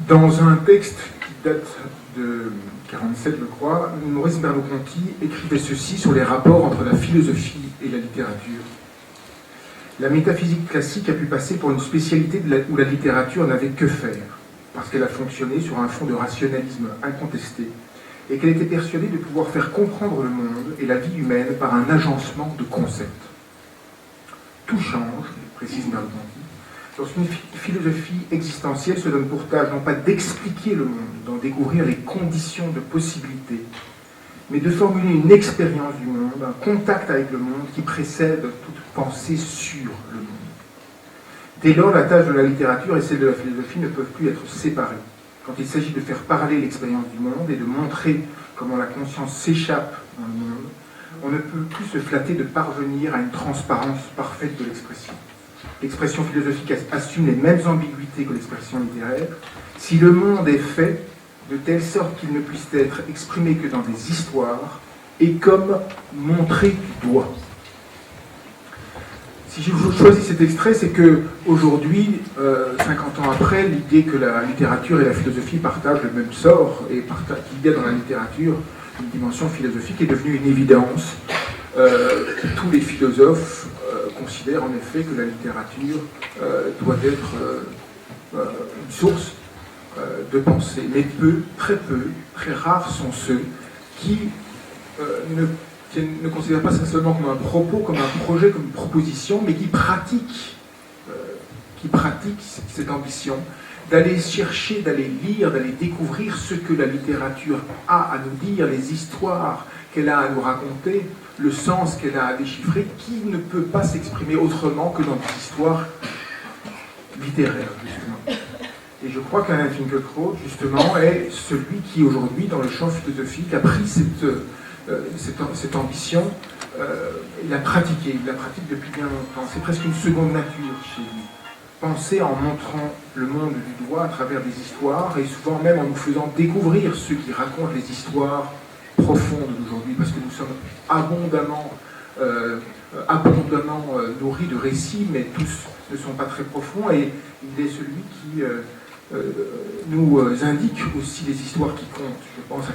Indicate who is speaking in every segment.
Speaker 1: Dans un texte qui date de 1947, je crois, Maurice Merleau-Ponty écrivait ceci sur les rapports entre la philosophie et la littérature. La métaphysique classique a pu passer pour une spécialité où la littérature n'avait que faire, parce qu'elle a fonctionné sur un fond de rationalisme incontesté, et qu'elle était persuadée de pouvoir faire comprendre le monde et la vie humaine par un agencement de concepts. Tout change, précise Merleau-Ponty, lorsqu'une philosophie existentielle se donne pour tâche non pas d'expliquer le monde, d'en découvrir les conditions de possibilité, mais de formuler une expérience du monde, un contact avec le monde qui précède toute pensée sur le monde. Dès lors, la tâche de la littérature et celle de la philosophie ne peuvent plus être séparées. Quand il s'agit de faire parler l'expérience du monde et de montrer comment la conscience s'échappe dans le monde, on ne peut plus se flatter de parvenir à une transparence parfaite de l'expression. L'expression philosophique assume les mêmes ambiguïtés que l'expression littéraire. Si le monde est fait de telle sorte qu'il ne puisse être exprimé que dans des histoires et comme montré du doigt. Si j'ai choisi cet extrait, c'est qu'aujourd'hui, 50 ans après, l'idée que la littérature et la philosophie partagent le même sort et qu'il y a dans la littérature une dimension philosophique est devenue une évidence. Tous les philosophes considèrent en effet que la littérature doit être une source de pensée. Mais très rares sont ceux qui ne considèrent pas ça seulement comme un propos, comme un projet, comme une proposition, mais qui pratiquent cette ambition d'aller chercher, d'aller lire, d'aller découvrir ce que la littérature a à nous dire, les histoires qu'elle a à nous raconter, le sens qu'elle a à déchiffrer, qui ne peut pas s'exprimer autrement que dans des histoires littéraires, justement. Et je crois qu'Alain Finkielkraut, justement, est celui qui, aujourd'hui, dans le champ philosophique, a pris cette ambition, il la pratique depuis bien longtemps. C'est presque une seconde nature chez lui. Penser en montrant le monde du doigt à travers des histoires, et souvent même en nous faisant découvrir ceux qui racontent les histoires profondes d'aujourd'hui, parce que nous sommes abondamment nourris de récits, mais tous ne sont pas très profonds, et il est celui qui nous indique aussi les histoires qui comptent. Je pense à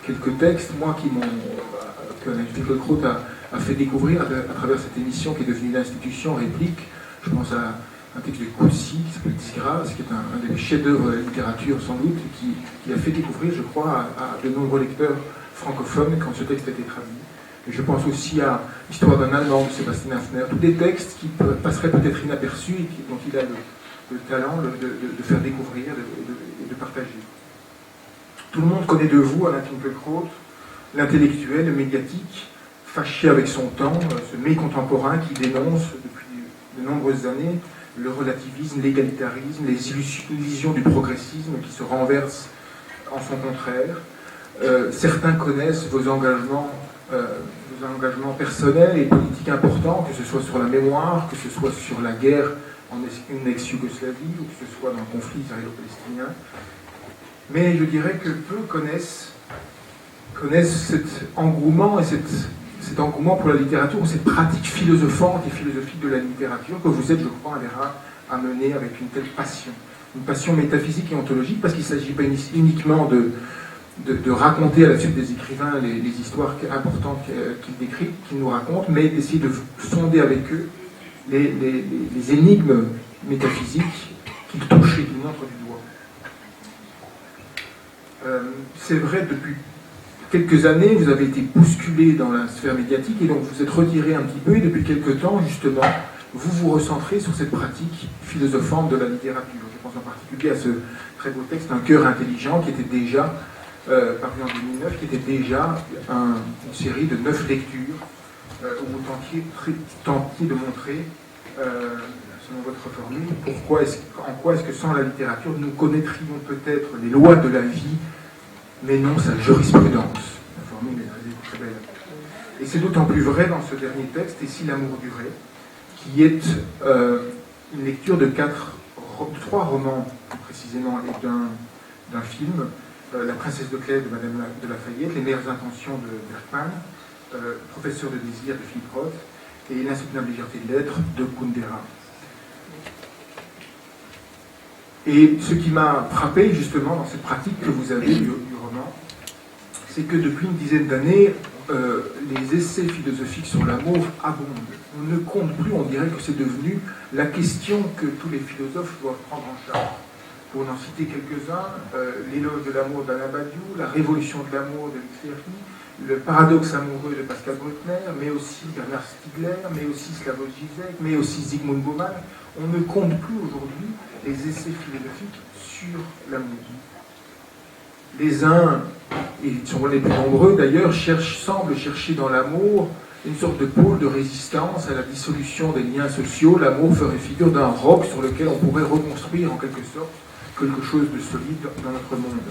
Speaker 1: quelques textes, moi, que Finkielkraut a fait découvrir à travers cette émission qui est devenue une institution, Réplique. Je pense à un texte de Coucy qui s'appelle Disgrâce, qui est un des chefs-d'œuvre de la littérature sans doute, qui a fait découvrir, je crois, à de nombreux lecteurs francophones quand ce texte a été traduit. Et je pense aussi à l'histoire d'un Allemand de Sébastien Hafner, tous des textes qui passeraient peut-être inaperçus et dont il a le talent de faire découvrir et de partager. Tout le monde connaît de vous, Alain Finkielkraut, l'intellectuel, le médiatique, fâché avec son temps, ce mécontemporain qui dénonce depuis de nombreuses années le relativisme, l'égalitarisme, les illusions du progressisme qui se renversent en son contraire. Certains connaissent vos engagements personnels et politiques importants, que ce soit sur la mémoire, que ce soit sur la guerre en ex-Yougoslavie, ou que ce soit dans le conflit israélo-palestinien. Mais je dirais que peu connaissent cet engouement et cet engouement pour la littérature, ou cette pratique philosophante et philosophique de la littérature que vous êtes, je crois, à mener avec une telle passion. Une passion métaphysique et ontologique, parce qu'il ne s'agit pas uniquement de raconter à la suite des écrivains les histoires importantes qu'ils décrivent, qu'ils nous racontent, mais d'essayer de sonder avec eux les énigmes métaphysiques qu'ils touchent et qu'ils montrent du doigt. C'est vrai, depuis quelques années, vous avez été bousculé dans la sphère médiatique et donc vous êtes retiré un petit peu, et depuis quelques temps, justement, vous vous recentrez sur cette pratique philosophante de la littérature. Je pense en particulier à ce très beau texte, Un cœur intelligent, qui était déjà, paru en 2009, qui était déjà une série de 9 lectures où vous tentiez de montrer, selon votre formule, en quoi est-ce que sans la littérature, nous connaîtrions peut-être les lois de la vie, mais non sa jurisprudence. La formule est très belle. Et c'est d'autant plus vrai dans ce dernier texte, Et si l'amour durait, qui est une lecture de 3 romans, plus précisément, et d'un film, La princesse de Clèves de Madame de Lafayette, Les meilleures intentions de Bergman, Professeur de désir de Philippe Roth, et L'insoutenable légèreté de l'être de Kundera. Et ce qui m'a frappé justement dans cette pratique que vous avez du roman, c'est que depuis une dizaine d'années, les essais philosophiques sur l'amour abondent. On ne compte plus, on dirait que c'est devenu la question que tous les philosophes doivent prendre en charge. Pour n'en citer quelques-uns, l'éloge de l'amour d'Alain Badiou, la révolution de l'amour de Luc Ferry, le paradoxe amoureux de Pascal Bruckner, mais aussi Bernard Stiegler, mais aussi Slavoj Žižek, mais aussi Zygmunt Bauman. On ne compte plus aujourd'hui les essais philosophiques sur l'amour. Les uns, et ils sont les plus nombreux d'ailleurs, semblent chercher dans l'amour une sorte de pôle de résistance à la dissolution des liens sociaux. L'amour ferait figure d'un roc sur lequel on pourrait reconstruire en quelque sorte quelque chose de solide dans notre monde.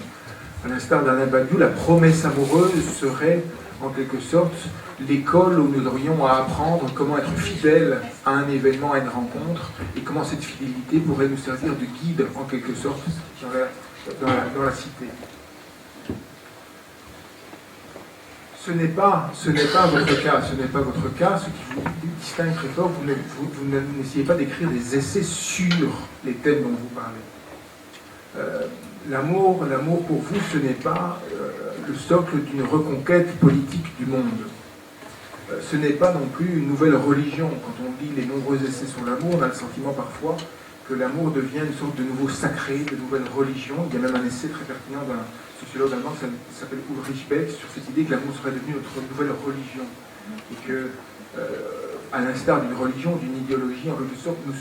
Speaker 1: À l'instar d'Alain Badiou, la promesse amoureuse serait en quelque sorte l'école où nous aurions à apprendre comment être fidèle à un événement, à une rencontre, et comment cette fidélité pourrait nous servir de guide en quelque sorte dans la cité. Ce n'est pas votre cas, ce qui vous distingue très fort. Vous n'essayez pas d'écrire des essais sur les thèmes dont vous parlez. L'amour pour vous, ce n'est pas le socle d'une reconquête politique du monde. Ce n'est pas non plus une nouvelle religion. Quand on lit les nombreux essais sur l'amour, on a le sentiment parfois que l'amour devient une sorte de nouveau sacré, de nouvelle religion. Il y a même un essai très pertinent d'un sociologue allemand qui s'appelle Ulrich Beck sur cette idée que l'amour serait devenu notre nouvelle religion. Et que, à l'instar d'une religion, d'une idéologie, en quelque sorte, nous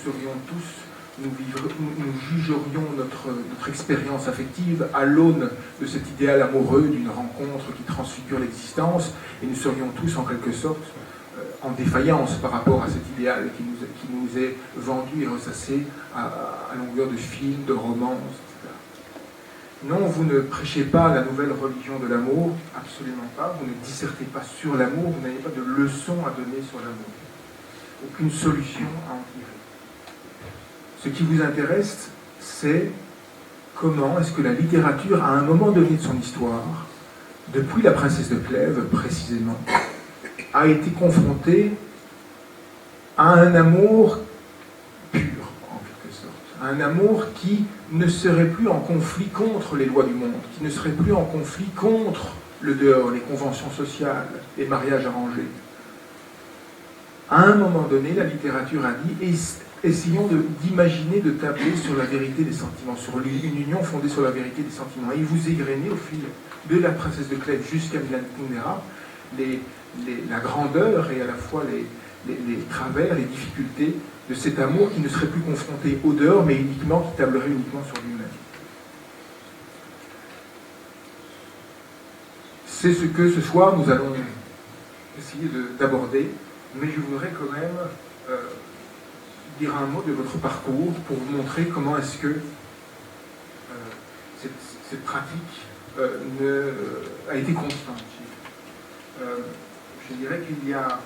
Speaker 1: jugerions notre expérience affective à l'aune de cet idéal amoureux, d'une rencontre qui transfigure l'existence, et nous serions tous en quelque sorte en défaillance par rapport à cet idéal qui nous est vendu et ressassé à longueur de films, de romans, etc. Non, vous ne prêchez pas la nouvelle religion de l'amour, absolument pas. Vous ne dissertez pas sur l'amour, vous n'avez pas de leçon à donner sur l'amour. Aucune solution à en tirer. Ce qui vous intéresse, c'est comment est-ce que la littérature, à un moment donné de son histoire, depuis La Princesse de Clèves précisément, a été confrontée à un amour pur, en quelque sorte. Un amour qui ne serait plus en conflit contre les lois du monde, qui ne serait plus en conflit contre le dehors, les conventions sociales, les mariages arrangés. À un moment donné, la littérature a dit essayons d'imaginer, de tabler sur la vérité des sentiments, sur une union fondée sur la vérité des sentiments. Et vous égrenez au fil de La Princesse de Clèves jusqu'à Milan Kundera la grandeur et à la fois les travers, les difficultés de cet amour qui ne serait plus confronté au dehors, mais qui tablerait uniquement sur lui-même. C'est ce que ce soir nous allons essayer d'aborder, mais je voudrais quand même dire un mot de votre parcours pour vous montrer comment est-ce que cette pratique a été constante. Je dirais qu'il y a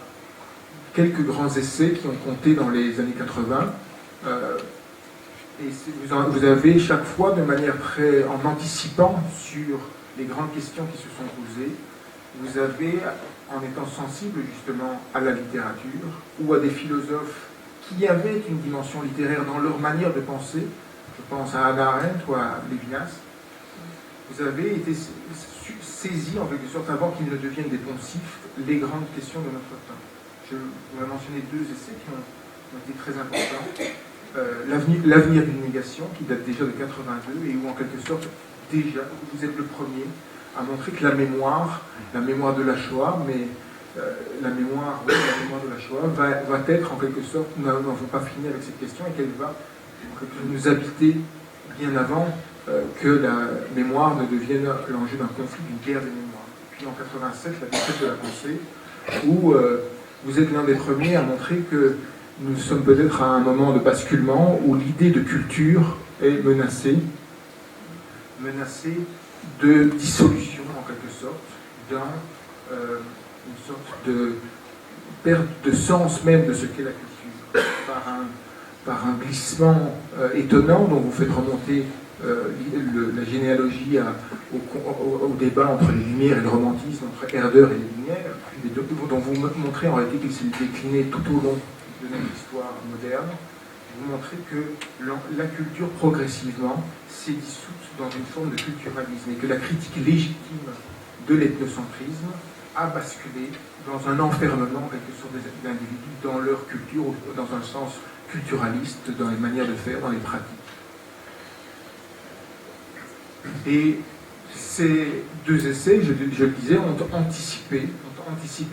Speaker 1: quelques grands essais qui ont compté dans les années 80, et vous avez chaque fois, de manière en anticipant sur les grandes questions qui se sont posées, vous avez, en étant sensible justement à la littérature ou à des philosophes qui avaient une dimension littéraire dans leur manière de penser, je pense à Hannah Arendt ou à Lévinas, vous avez été saisi en quelque sorte, avant qu'ils ne deviennent des poncifs, les grandes questions de notre temps. Je vais mentionner deux essais qui ont été très importants. L'avenir d'une négation, qui date déjà de 82, et où en quelque sorte, déjà, vous êtes le premier à montrer que la mémoire de la Shoah, mais la mémoire de la Shoah va être en quelque sorte, nous n'avons pas fini avec cette question, et qu'elle va nous habiter bien avant que la mémoire ne devienne l'enjeu d'un conflit, d'une guerre des mémoires. Puis en 87, la défaite de la pensée, où vous êtes l'un des premiers à montrer que nous sommes peut-être à un moment de basculement où l'idée de culture est menacée de dissolution en quelque sorte, une sorte de perte de sens même de ce qu'est la culture, par un glissement étonnant dont vous faites remonter la généalogie au débat entre les Lumières et le romantisme, entre Herder et les Lumières, dont vous montrez en réalité qu'il s'est décliné tout au long de notre histoire moderne, vous montrer que la culture, progressivement, s'est dissoute dans une forme de culturalisme et que la critique légitime de l'ethnocentrisme a basculé dans un enfermement, en quelque sorte, des individus dans leur culture, dans un sens culturaliste, dans les manières de faire, dans les pratiques. Et ces deux essais, je le disais, ont anticipé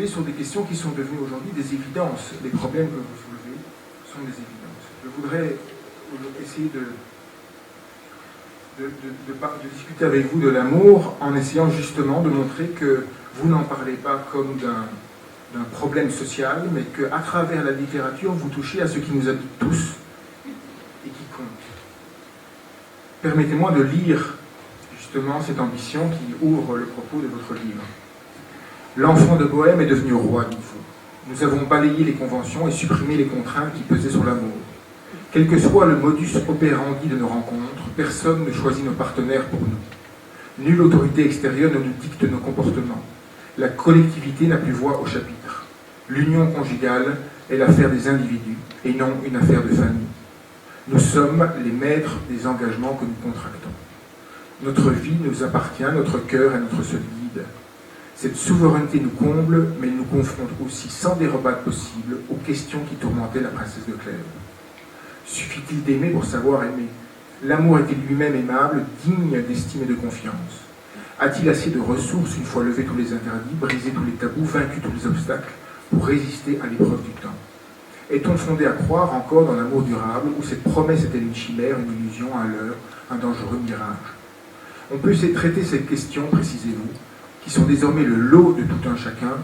Speaker 1: sur des questions qui sont devenues aujourd'hui des évidences. Les problèmes que vous soulevez sont des évidences. Je voudrais essayer de discuter avec vous de l'amour en essayant justement de montrer que vous n'en parlez pas comme d'un problème social, mais qu'à travers la littérature, vous touchez à ce qui nous habite tous et qui compte. Permettez-moi de lire justement cette ambition qui ouvre le propos de votre livre. L'enfant de Bohême est devenu roi, dites-vous. Nous avons balayé les conventions et supprimé les contraintes qui pesaient sur l'amour. Quel que soit le modus operandi de nos rencontres, personne ne choisit nos partenaires pour nous. Nulle autorité extérieure ne nous dicte nos comportements. La collectivité n'a plus voix au chapitre. L'union conjugale est l'affaire des individus et non une affaire de famille. Nous sommes les maîtres des engagements que nous contractons. Notre vie nous appartient, notre cœur est notre seul guide. Cette souveraineté nous comble, mais elle nous confronte aussi sans dérobade possible aux questions qui tourmentaient la princesse de Clèves. Suffit-il d'aimer pour savoir aimer? L'amour est-il lui-même aimable, digne d'estime et de confiance? A-t-il assez de ressources, une fois levés tous les interdits, brisés tous les tabous, vaincu tous les obstacles, pour résister à l'épreuve du temps? Est-on fondé à croire encore dans l'amour durable, ou cette promesse est-elle une chimère, une illusion, un leurre, un dangereux mirage? On peut traiter ces questions, précisez-vous, qui sont désormais le lot de tout un chacun,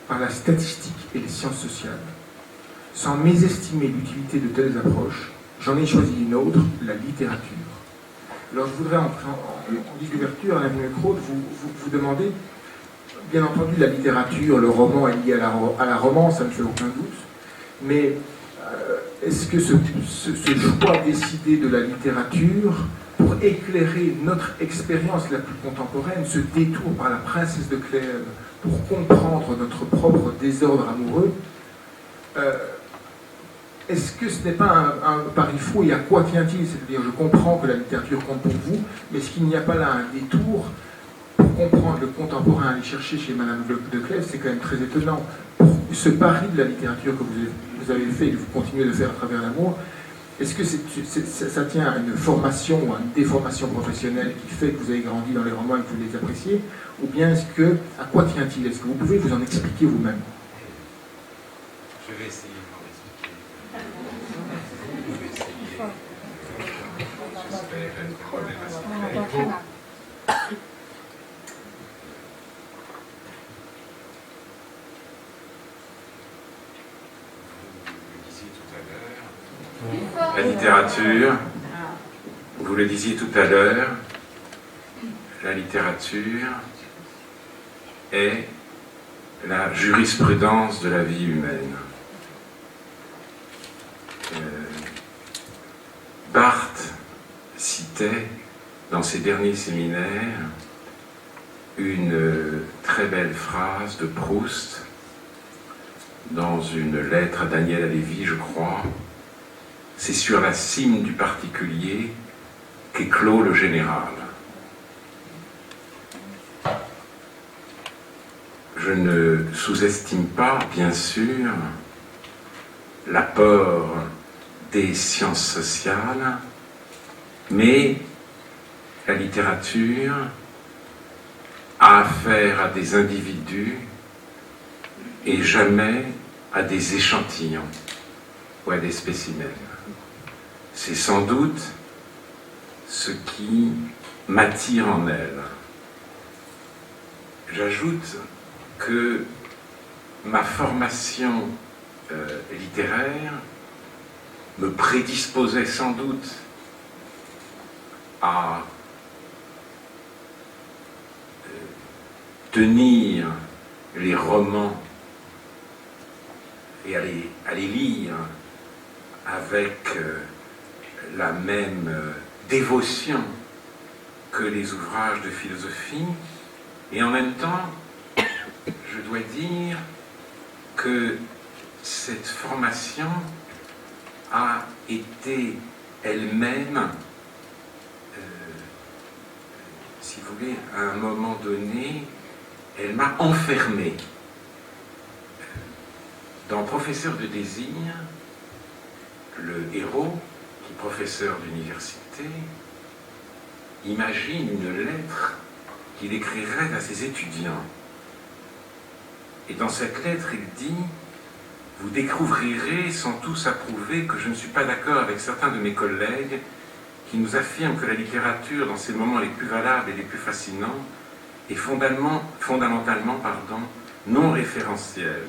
Speaker 1: par la statistique et les sciences sociales. Sans mésestimer l'utilité de telles approches, j'en ai choisi une autre, la littérature. Alors je voudrais, en guise d'ouverture, Alain Vinecrodt, vous demander, bien entendu, la littérature, le roman est lié à la romance, ça ne fait aucun doute, mais est-ce que ce choix décidé de la littérature pour éclairer notre expérience la plus contemporaine, ce détour par la princesse de Clèves pour comprendre notre propre désordre amoureux, est-ce que ce n'est pas un pari fou et à quoi tient-il? C'est-à-dire, je comprends que la littérature compte pour vous, mais est-ce qu'il n'y a pas là un détour pour comprendre le contemporain, aller chercher chez Madame de Clèves? C'est quand même très étonnant. Pour ce pari de la littérature que vous avez fait et que vous continuez de faire à travers l'amour, est-ce que ça tient à une formation ou à une déformation professionnelle qui fait que vous avez grandi dans les romans et que vous les appréciez? Ou bien à quoi tient-il? Est-ce que vous pouvez vous en expliquer vous-même?
Speaker 2: Je vais essayer de m'en expliquer. La littérature, vous le disiez tout à l'heure, la littérature est la jurisprudence de la vie humaine. Barthes citait dans ses derniers séminaires une très belle phrase de Proust dans une lettre à Daniel Halévy, je crois. C'est sur la cime du particulier qu'éclot le général. Je ne sous-estime pas, bien sûr, l'apport des sciences sociales, mais la littérature a affaire à des individus et jamais à des échantillons ou à des spécimens. C'est sans doute ce qui m'attire en elle. J'ajoute que ma formation littéraire me prédisposait sans doute à tenir les romans et à les lire avec la même dévotion que les ouvrages de philosophie, et en même temps, je dois dire que cette formation a était elle-même, si vous voulez, à un moment donné, elle m'a enfermé. Dans Professeur de désir, le héros, qui est professeur d'université, imagine une lettre qu'il écrirait à ses étudiants. Et dans cette lettre, il dit « Vous découvrirez sans tous approuver que je ne suis pas d'accord avec certains de mes collègues qui nous affirment que la littérature, dans ses moments les plus valables et les plus fascinants, est fondamentalement non référentielle.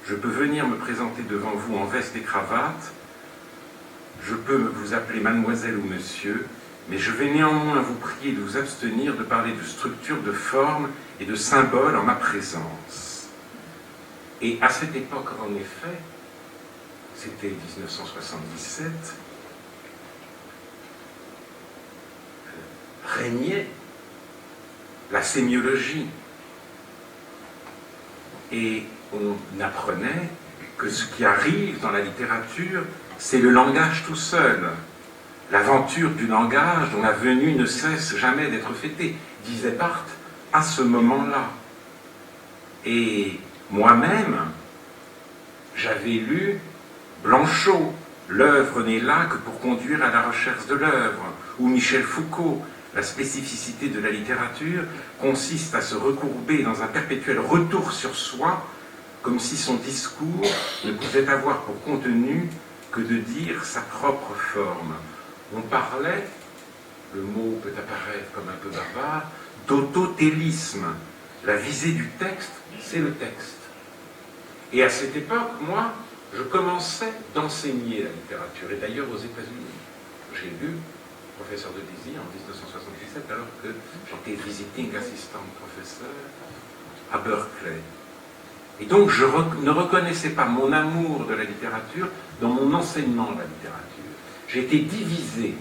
Speaker 2: Je peux venir me présenter devant vous en veste et cravate, je peux vous appeler mademoiselle ou monsieur, mais je vais néanmoins vous prier de vous abstenir de parler de structure, de forme et de symbole en ma présence. » Et à cette époque, en effet, c'était 1977, régnait la sémiologie. Et on apprenait que ce qui arrive dans la littérature, c'est le langage tout seul. L'aventure du langage dont la venue ne cesse jamais d'être fêtée, disait Barthes à ce moment-là. Et moi-même, j'avais lu Blanchot, l'œuvre n'est là que pour conduire à la recherche de l'œuvre, ou Michel Foucault, la spécificité de la littérature consiste à se recourber dans un perpétuel retour sur soi, comme si son discours ne pouvait avoir pour contenu que de dire sa propre forme. On parlait, le mot peut apparaître comme un peu barbare, d'autotélisme. La visée du texte, c'est le texte. Et à cette époque, moi, je commençais d'enseigner la littérature, et d'ailleurs aux États-Unis. J'ai lu Professeur de désir en 1977, alors que j'étais visiting assistant professeur à Berkeley. Et donc je ne reconnaissais pas mon amour de la littérature dans mon enseignement de la littérature. J'ai été divisé.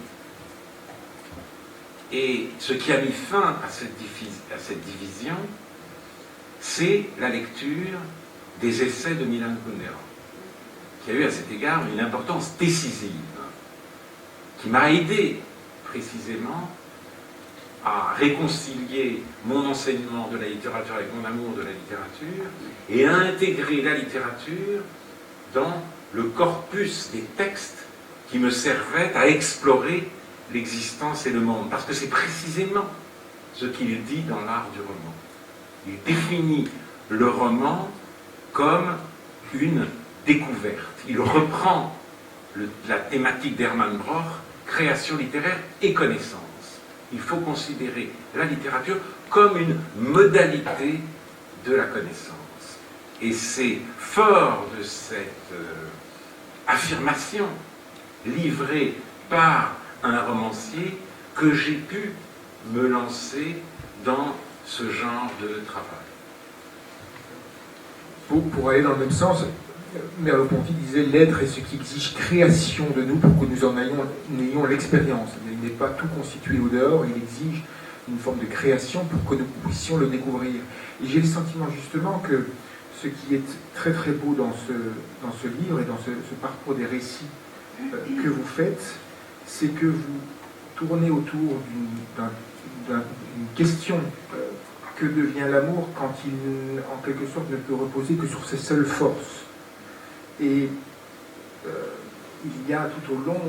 Speaker 2: Et ce qui a mis fin à cette division, c'est la lecture des essais de Milan Kundera, qui a eu à cet égard une importance décisive, qui m'a aidé précisément à réconcilier mon enseignement de la littérature avec mon amour de la littérature et à intégrer la littérature dans le corpus des textes qui me servaient à explorer l'existence et le monde. Parce que c'est précisément ce qu'il dit dans l'art du roman. Il définit le roman comme une découverte. Il reprend la thématique d'Hermann Broch, création littéraire et connaissance. Il faut considérer la littérature comme une modalité de la connaissance. Et c'est fort de cette affirmation livrée par un romancier que j'ai pu me lancer dans ce genre de travail.
Speaker 1: Pour aller dans le même sens, Merleau-Ponty disait « L'être est ce qui exige création de nous pour que nous en ayons l'expérience. » Il n'est pas tout constitué au dehors, il exige une forme de création pour que nous puissions le découvrir. Et j'ai le sentiment justement que ce qui est très très beau dans ce livre et dans ce parcours des récits que vous faites, c'est que vous tournez autour d'une question que devient l'amour quand il, en quelque sorte, ne peut reposer que sur ses seules forces. Et il y a tout au long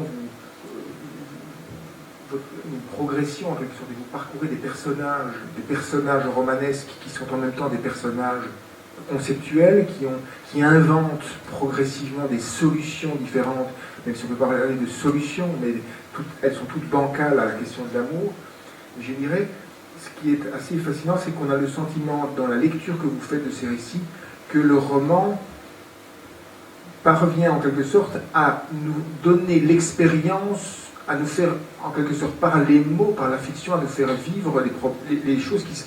Speaker 1: une progression, en quelque sorte, et vous parcourez des personnages romanesques qui sont en même temps des personnages conceptuels, qui inventent progressivement des solutions différentes, même si on ne peut pas parler de solutions, mais elles sont toutes bancales à la question de l'amour. Je dirais, ce qui est assez fascinant, c'est qu'on a le sentiment, dans la lecture que vous faites de ces récits, que le roman parvient en quelque sorte à nous donner l'expérience, à nous faire, en quelque sorte, par les mots, par la fiction, à nous faire vivre les choses qui,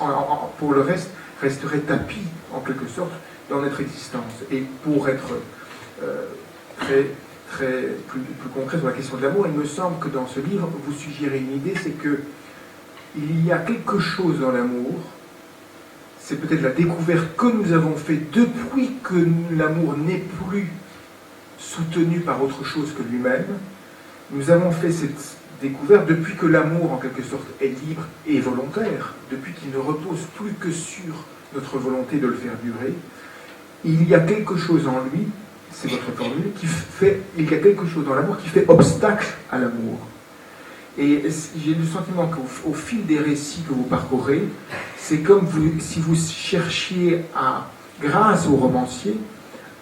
Speaker 1: pour le reste, resteraient tapies, en quelque sorte, dans notre existence. Et pour être plus concret sur la question de l'amour, il me semble que dans ce livre, vous suggérez une idée, c'est que il y a quelque chose dans l'amour, c'est peut-être la découverte que nous avons faite depuis que l'amour n'est plus soutenu par autre chose que lui-même, Nous avons fait cette découverte depuis que l'amour, en quelque sorte, est libre et volontaire, depuis qu'il ne repose plus que sur notre volonté de le faire durer. Il y a quelque chose en lui, c'est votre formule, il y a quelque chose dans l'amour qui fait obstacle à l'amour. Et j'ai le sentiment qu'au fil des récits que vous parcourez, c'est comme si vous cherchiez, grâce au romancier,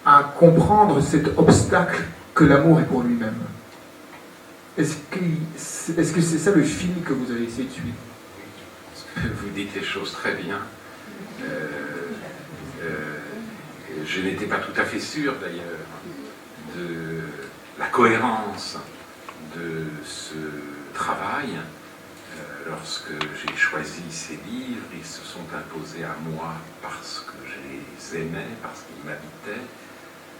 Speaker 1: à comprendre cet obstacle que l'amour est pour lui-même. Est-ce que c'est ça le fil que vous avez essayé de suivre?
Speaker 2: Vous dites les choses très bien. Je n'étais pas tout à fait sûr d'ailleurs de la cohérence de ce travail. Lorsque j'ai choisi ces livres, ils se sont imposés à moi parce que je les aimais, parce qu'ils m'habitaient,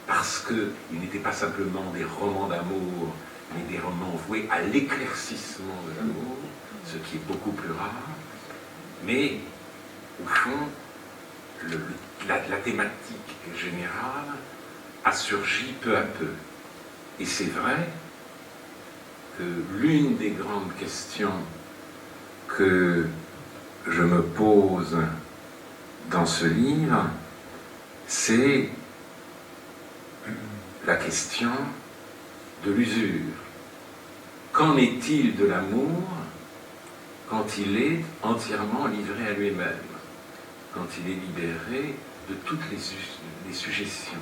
Speaker 2: parce qu'ils n'étaient pas simplement des romans d'amour, mais des romans voués à l'éclaircissement de l'amour, ce qui est beaucoup plus rare. Mais, au fond, la thématique générale a surgi peu à peu. Et c'est vrai que l'une des grandes questions que je me pose dans ce livre, c'est la question de l'usure. Qu'en est-il de l'amour quand il est entièrement livré à lui-même, quand il est libéré de toutes les suggestions,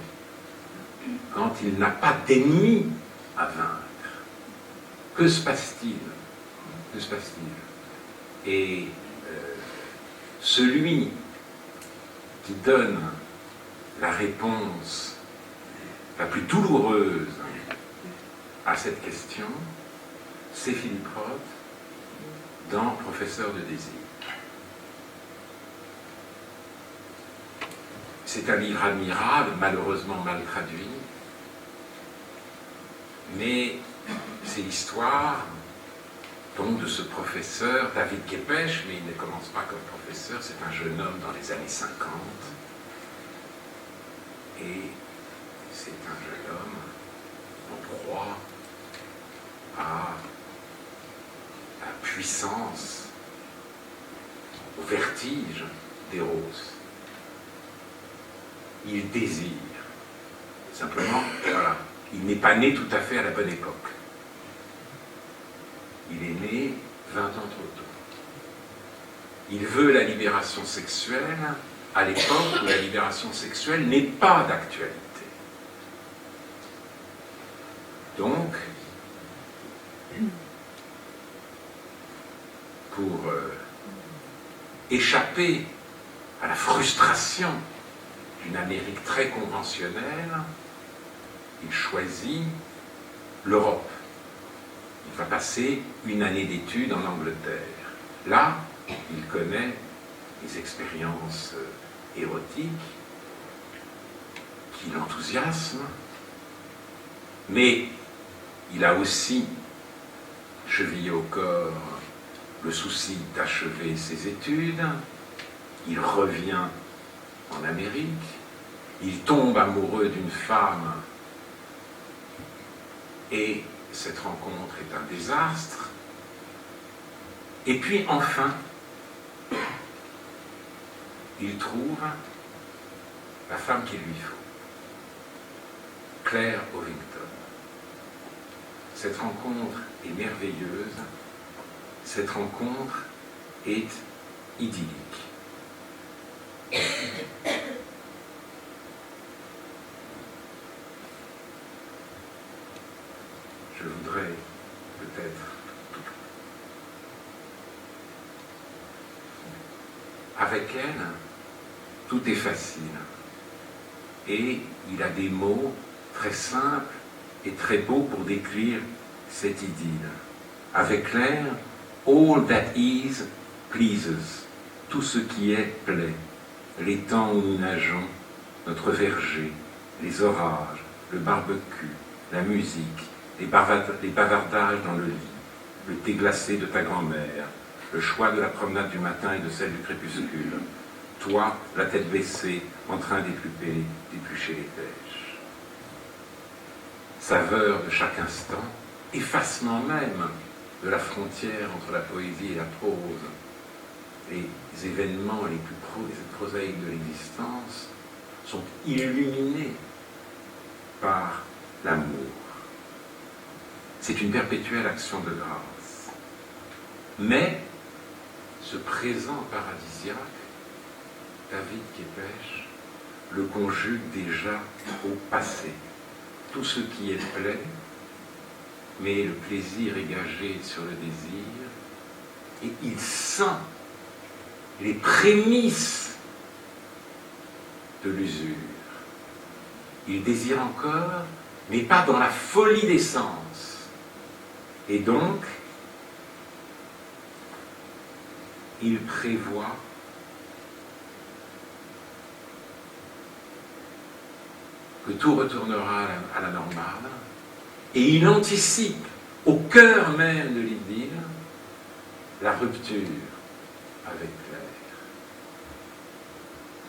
Speaker 2: quand il n'a pas d'ennemi à vaincre? Que se passe-t-il? Que se passe-t-il? Et celui qui donne la réponse la plus douloureuse à cette question, c'est Philippe Roth dans Professeur de désir. C'est un livre admirable, malheureusement mal traduit, mais c'est l'histoire donc de ce professeur, David Kepes, mais il ne commence pas comme professeur, c'est un jeune homme dans les années 50, et c'est un jeune homme en proie à la puissance, au vertige d'Eros. Il désire. Simplement, voilà, il n'est pas né tout à fait à la bonne époque. Il est né 20 ans trop tôt. Il veut la libération sexuelle à l'époque où la libération sexuelle n'est pas d'actualité. Donc, pour échapper à la frustration d'une Amérique très conventionnelle, il choisit l'Europe. Il va passer une année d'études en Angleterre. Là, il connaît des expériences érotiques qui l'enthousiasment, mais il a aussi chevillé au corps le souci d'achever ses études. Il revient en Amérique, il tombe amoureux d'une femme et cette rencontre est un désastre. Et puis enfin, il trouve la femme qu'il lui faut, Claire Ovington. Cette rencontre est merveilleuse, cette rencontre est idyllique. Je voudrais peut-être, avec elle, tout est facile. Et il a des mots très simples et très beaux pour décrire cette idylle. Avec Claire, all that is pleases. Tout ce qui est plaît. Les temps où nous nageons, notre verger, les orages, le barbecue, la musique, les bavardages dans le lit, le thé glacé de ta grand-mère, le choix de la promenade du matin et de celle du crépuscule, toi, la tête baissée, en train d'éplucher les pêches. Saveur de chaque instant, effacement même de la frontière entre la poésie et la prose. Les événements les plus prosaïques de l'existence sont illuminés par l'amour. C'est une perpétuelle action de grâce. Mais ce présent paradisiaque, David Képes le conjugue déjà au passé. Tout ce qui est plaît, mais le plaisir est gagé sur le désir, et il sent les prémices de l'usure. Il désire encore, mais pas dans la folie des sens. Et donc, il prévoit que tout retournera à la normale, et il anticipe au cœur même de l'idylle la rupture avec Claire.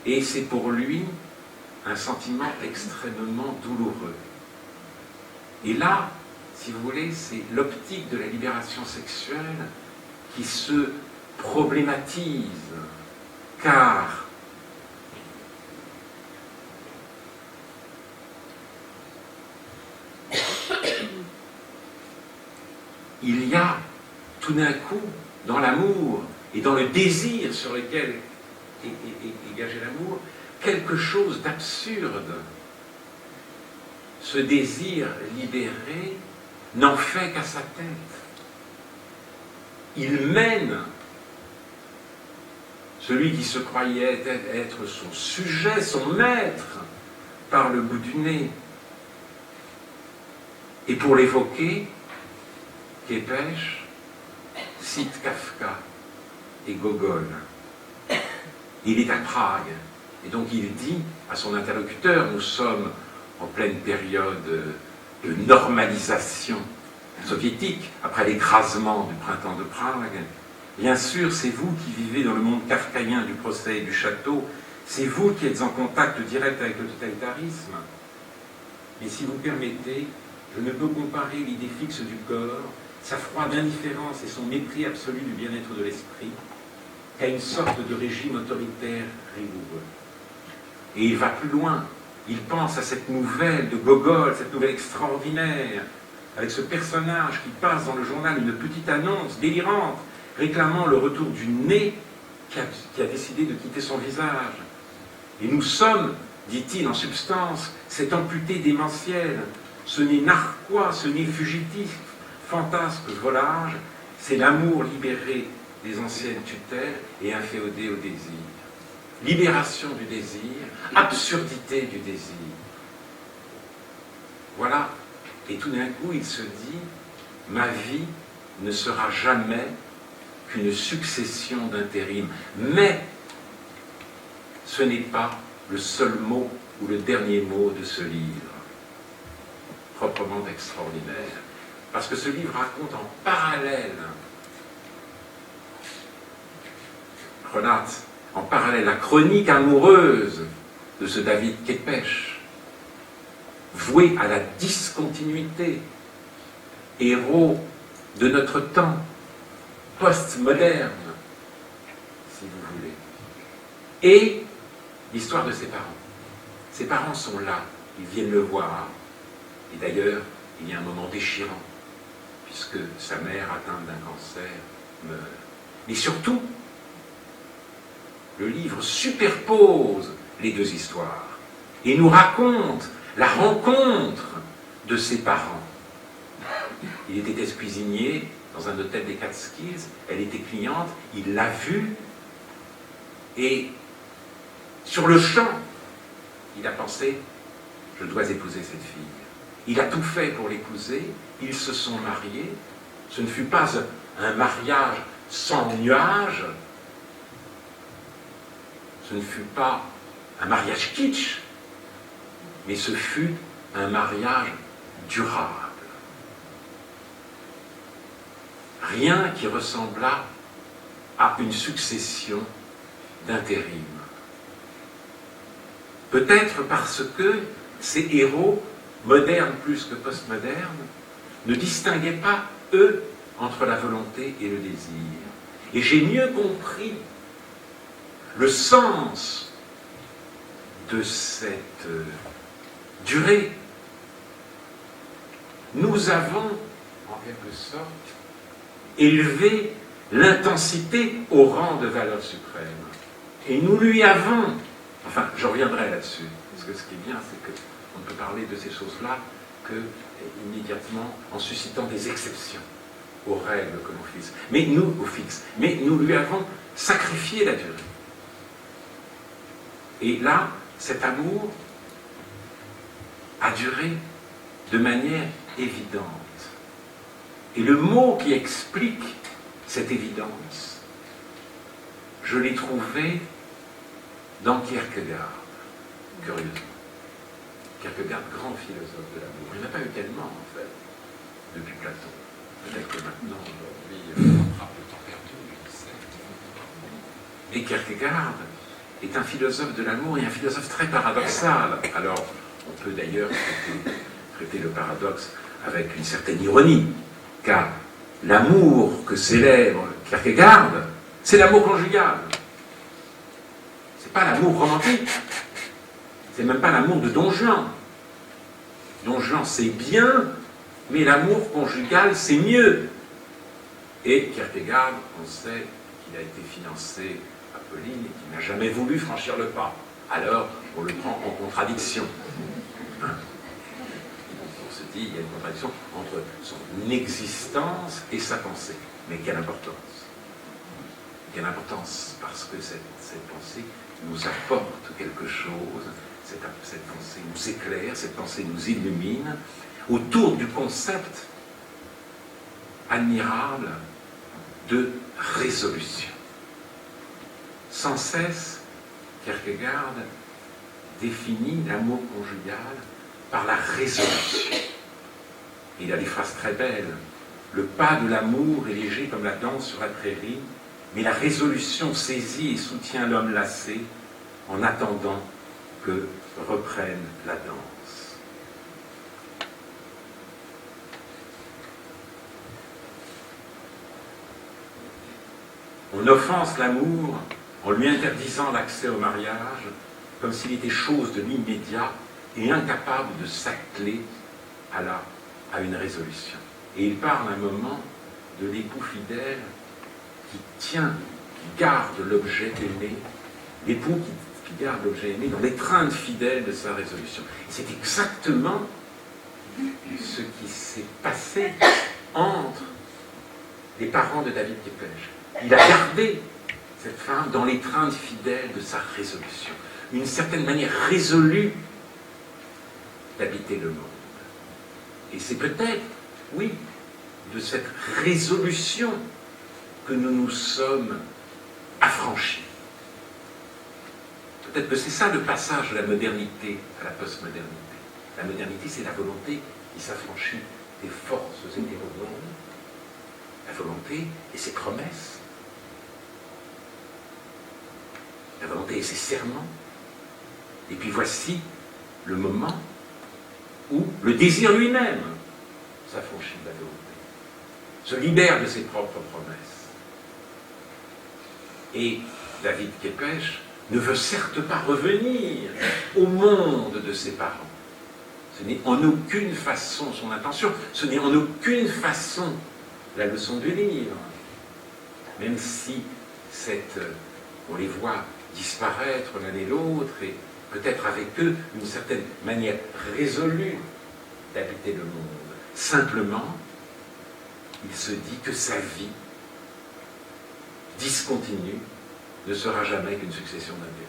Speaker 2: Et c'est pour lui un sentiment extrêmement douloureux. Et là, si vous voulez, c'est l'optique de la libération sexuelle qui se problématise, car il y a tout d'un coup, dans l'amour et dans le désir sur lequel est gagé l'amour, quelque chose d'absurde. Ce désir libéré n'en fait qu'à sa tête. Il mène celui qui se croyait être son sujet, son maître, par le bout du nez. Et pour l'évoquer, Képes cite Kafka et Gogol. Il est à Prague, et donc il dit à son interlocuteur, nous sommes en pleine période de normalisation soviétique, après l'écrasement du printemps de Prague. Bien sûr, c'est vous qui vivez dans le monde kafkaïen du procès et du château, c'est vous qui êtes en contact direct avec le totalitarisme. Mais si vous permettez, je ne peux comparer l'idée fixe du corps, sa froide indifférence et son mépris absolu du bien-être de l'esprit, qu'à une sorte de régime autoritaire rigoureux. Et il va plus loin. Il pense à cette nouvelle de Gogol, cette nouvelle extraordinaire, avec ce personnage qui passe dans le journal une petite annonce délirante, réclamant le retour du nez qui a décidé de quitter son visage. Et nous sommes, dit-il en substance, cet amputé démentiel, ce nez narquois, ce nez fugitif, fantasque volage, c'est l'amour libéré des anciennes tutelles et inféodé au désir. Libération du désir, absurdité du désir. Voilà. Et tout d'un coup, il se dit, ma vie ne sera jamais qu'une succession d'intérim. Mais ce n'est pas le seul mot ou le dernier mot de ce livre, proprement extraordinaire. Parce que ce livre raconte en parallèle, relate en parallèle la chronique amoureuse de ce David Képes, voué à la discontinuité, héros de notre temps, post-moderne, si vous voulez. Et l'histoire de ses parents. Ses parents sont là, ils viennent le voir. Et d'ailleurs, il y a un moment déchirant, puisque sa mère, atteinte d'un cancer, meurt. Mais surtout, le livre superpose les deux histoires et nous raconte la rencontre de ses parents. Il était ex-cuisinier dans un hôtel des Catskills, elle était cliente, il l'a vue et sur le champ, il a pensé, je dois épouser cette fille. Il a tout fait pour l'épouser, ils se sont mariés, ce ne fut pas un mariage sans nuages, ce ne fut pas un mariage kitsch, mais ce fut un mariage durable. Rien qui ressemblât à une succession d'intérim. Peut-être parce que ces héros, modernes plus que postmodernes, ne distinguaient pas, eux, entre la volonté et le désir. Et j'ai mieux compris le sens de cette durée. Nous avons, en quelque sorte, élevé l'intensité au rang de valeur suprême. Et nous lui avons, enfin, je reviendrai là-dessus, parce que ce qui est bien, c'est qu'on ne peut parler de ces choses-là que immédiatement en suscitant des exceptions aux règles que l'on fixe. Mais nous lui avons sacrifié la durée. Et là, cet amour a duré de manière évidente. Et le mot qui explique cette évidence, je l'ai trouvé dans Kierkegaard, curieusement. Kierkegaard, grand philosophe de l'amour. Il n'y en a pas eu tellement, en fait, depuis Platon. Peut-être que maintenant, aujourd'hui, on rattrape le temps perdu, je sais. Et Kierkegaard est un philosophe de l'amour et un philosophe très paradoxal. Alors, on peut d'ailleurs traiter le paradoxe avec une certaine ironie, car l'amour que célèbre Kierkegaard, c'est l'amour conjugal. C'est pas l'amour romantique. C'est même pas l'amour de Don Juan. Don Juan, c'est bien, mais l'amour conjugal, c'est mieux. Et Kierkegaard, on sait qu'il a été fiancé à Pauline et qu'il n'a jamais voulu franchir le pas. Alors, on le prend en contradiction. On se dit, il y a une contradiction entre son existence et sa pensée. Mais quelle importance! Quelle importance, parce que cette pensée nous apporte quelque chose, cette pensée nous éclaire, cette pensée nous illumine, autour du concept admirable de résolution. Sans cesse, Kierkegaard définit l'amour conjugal par la résolution. Il a des phrases très belles. Le pas de l'amour est léger comme la danse sur la prairie, mais la résolution saisit et soutient l'homme lassé en attendant que reprenne la danse. On offense l'amour en lui interdisant l'accès au mariage, comme s'il était chose de l'immédiat et incapable de s'atteler à une résolution. Et il parle un moment de l'époux fidèle qui garde l'objet aimé, l'époux qui garde l'objet aimé dans l'étreinte fidèle de sa résolution. Et c'est exactement ce qui s'est passé entre les parents de David Kepège. Il a gardé cette femme dans l'étreinte fidèle de sa résolution. Une certaine manière résolue d'habiter le monde. Et c'est peut-être, oui, de cette résolution que nous nous sommes affranchis. Peut-être que c'est ça le passage de la modernité à la postmodernité. La modernité, c'est la volonté qui s'affranchit des forces hétéronomes, la volonté et ses promesses, la volonté et ses serments. Et puis voici le moment où le désir lui-même s'affranchit de la volonté, se libère de ses propres promesses. Et David Kepège ne veut certes pas revenir au monde de ses parents. Ce n'est en aucune façon son intention, ce n'est en aucune façon la leçon du livre. Même si on les voit disparaître l'un et l'autre, et peut-être avec eux une certaine manière résolue d'habiter le monde. Simplement, il se dit que sa vie discontinue ne sera jamais qu'une succession d'intérêts.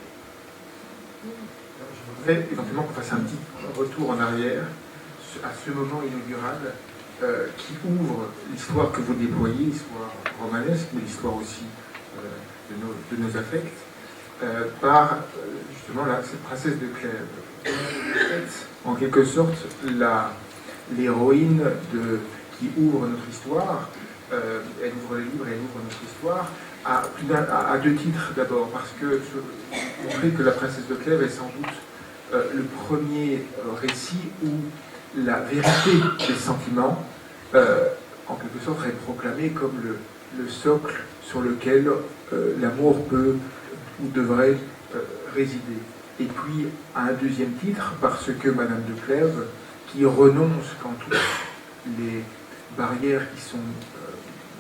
Speaker 1: Je voudrais éventuellement qu'on fasse un petit retour en arrière à ce moment inaugural qui ouvre l'histoire que vous déployez, l'histoire romanesque, mais l'histoire aussi de nos affects, par justement cette princesse de Clèves. En quelque sorte, l'héroïne qui ouvre notre histoire, elle ouvre le livre et elle ouvre notre histoire, à deux titres d'abord, parce que montrer que la princesse de Clèves est sans doute le premier récit où la vérité des sentiments en quelque sorte, est proclamé comme le socle sur lequel l'amour peut ou devrait résider. Et puis, à un deuxième titre, parce que Madame de Clèves, qui renonce quand toutes les barrières qui sont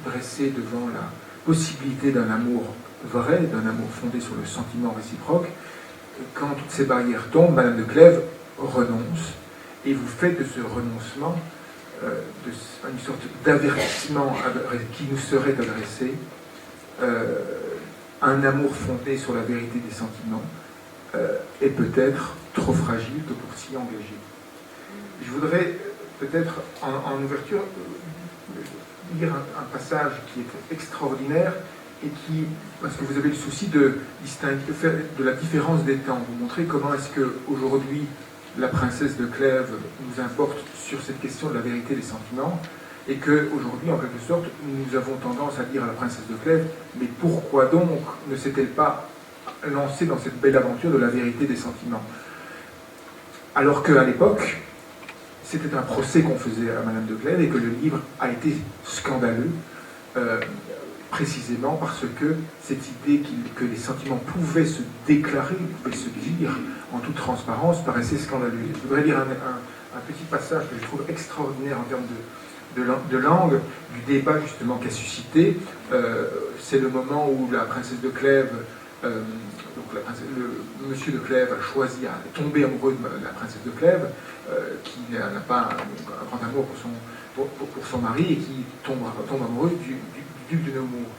Speaker 1: dressées devant la possibilité d'un amour vrai, d'un amour fondé sur le sentiment réciproque, quand toutes ces barrières tombent, Madame de Clèves renonce, et vous faites de ce renoncement une sorte d'avertissement qui nous serait adressé, un amour fondé sur la vérité des sentiments est peut-être trop fragile que pour s'y engager. Je voudrais peut-être en ouverture lire un passage qui est extraordinaire et qui, parce que vous avez le souci de distinguer, de la différence des temps, vous montrer comment est-ce qu'aujourd'hui la princesse de Clèves nous importe sur cette question de la vérité des sentiments, et qu'aujourd'hui, en quelque sorte, nous avons tendance à dire à la princesse de Clèves, mais pourquoi donc ne s'est-elle pas lancée dans cette belle aventure de la vérité des sentiments? Alors qu'à l'époque, c'était un procès qu'on faisait à Madame de Clèves et que le livre a été scandaleux, précisément parce que cette idée que les sentiments pouvaient se déclarer, pouvaient se dire en toute transparence paraissait scandaleuse. Je voudrais lire un petit passage que je trouve extraordinaire en termes de langue, du débat justement qu'a suscité. C'est le moment où la princesse de Clèves, monsieur de Clèves a choisi à tomber amoureux de la princesse de Clèves, qui n'a pas un grand amour pour son mari et qui tombe amoureux du duc de Nemours.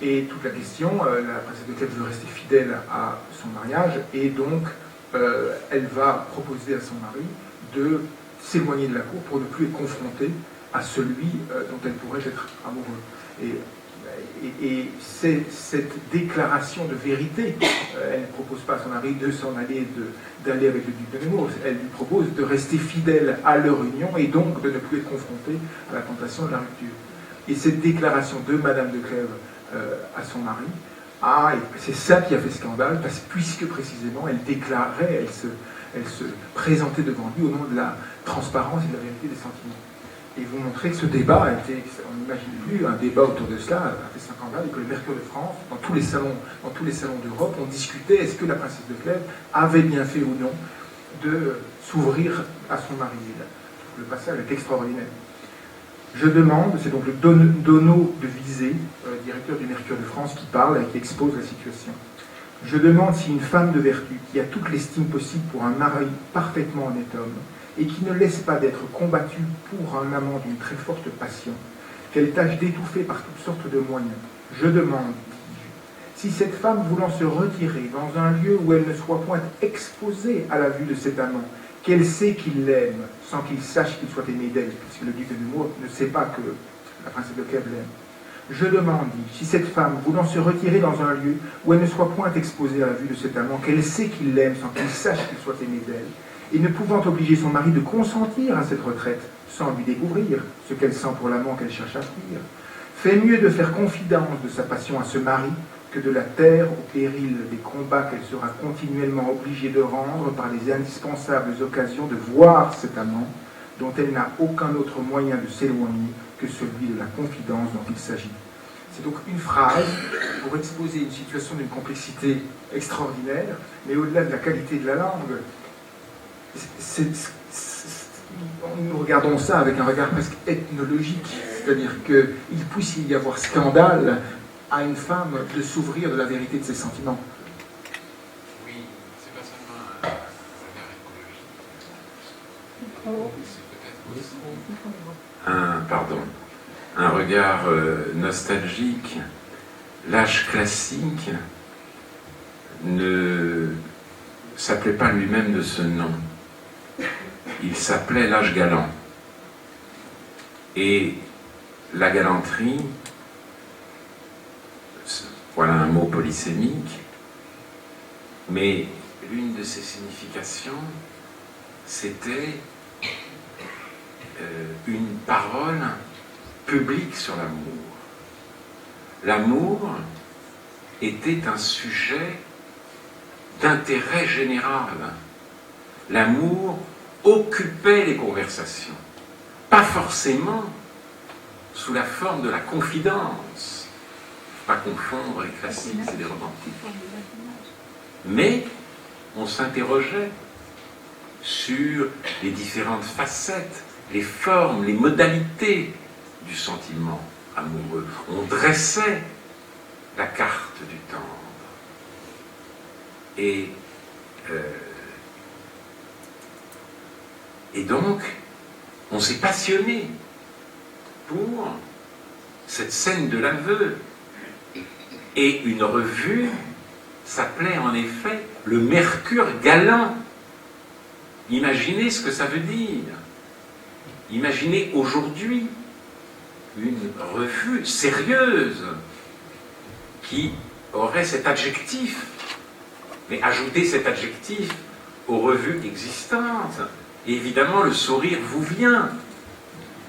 Speaker 1: Et toute la question, la princesse de Clèves veut rester fidèle à son mariage et donc elle va proposer à son mari de s'éloigner de la cour pour ne plus être confrontée à celui dont elle pourrait être amoureuse. Et c'est cette déclaration de vérité. Elle ne propose pas à son mari de s'en aller, d'aller avec le duc de Nemours. Elle lui propose de rester fidèle à leur union et donc de ne plus être confrontée à la tentation de la rupture. Et cette déclaration de Madame de Clèves à son mari, c'est ça qui a fait scandale, puisque précisément elle déclarait, elle se présentait devant lui au nom de la transparence et de la vérité des sentiments. Et vous montrez que ce débat a été, on n'imagine plus un débat autour de cela, a fait scandale, et que le Mercure de France, dans tous les salons d'Europe, on discutait est-ce que la princesse de Clèves avait bien fait ou non de s'ouvrir à son mari. Le passage est extraordinaire. Je demande, c'est donc le Donneau de Visé, directeur du Mercure de France, qui parle et qui expose la situation. Je demande si une femme de vertu, qui a toute l'estime possible pour un mari parfaitement honnête homme, et qui ne laisse pas d'être combattue pour un amant d'une très forte passion, qu'elle tâche d'étouffer par toutes sortes de moyens. Je demande, si cette femme voulant se retirer dans un lieu où elle ne soit point exposée à la vue de cet amant, qu'elle sait qu'il l'aime, sans qu'il sache qu'il soit aimé d'elle, puisque le duc de Nemours ne sait pas que la princesse de Clèves l'aime. Je demande, si cette femme, voulant se retirer dans un lieu où elle ne soit point exposée à la vue de cet amant, qu'elle sait qu'il l'aime, sans qu'il sache qu'il soit aimé d'elle, et ne pouvant obliger son mari de consentir à cette retraite, sans lui découvrir ce qu'elle sent pour l'amant qu'elle cherche à fuir, fait mieux de faire confidence de sa passion à ce mari que de la taire au péril des combats qu'elle sera continuellement obligée de rendre par les indispensables occasions de voir cet amant, dont elle n'a aucun autre moyen de s'éloigner que celui de la confidence dont il s'agit. C'est donc une phrase pour exposer une situation d'une complexité extraordinaire, mais au-delà de la qualité de la langue, nous regardons ça avec un regard presque ethnologique, c'est-à-dire qu'il puisse y avoir scandale à une femme de s'ouvrir de la vérité de ses sentiments.
Speaker 2: Oui, c'est pas seulement un regard écologique, c'est peut-être un regard nostalgique. L'âge classique ne s'appelait pas lui-même de ce nom. Il s'appelait l'âge galant. Et la galanterie, voilà un mot polysémique, mais l'une de ses significations, c'était une parole publique sur l'amour. L'amour était un sujet d'intérêt général. L'amour occupait les conversations. Pas forcément sous la forme de la confidence. Pas confondre les classiques et les romantiques. Mais on s'interrogeait sur les différentes facettes, les formes, les modalités du sentiment amoureux. On dressait la carte du tendre. Et donc, on s'est passionné pour cette scène de l'aveu. Et une revue s'appelait en effet le Mercure galant. Imaginez ce que ça veut dire. Imaginez aujourd'hui une revue sérieuse qui aurait cet adjectif. Mais ajoutez cet adjectif aux revues existantes. Et évidemment, le sourire vous vient.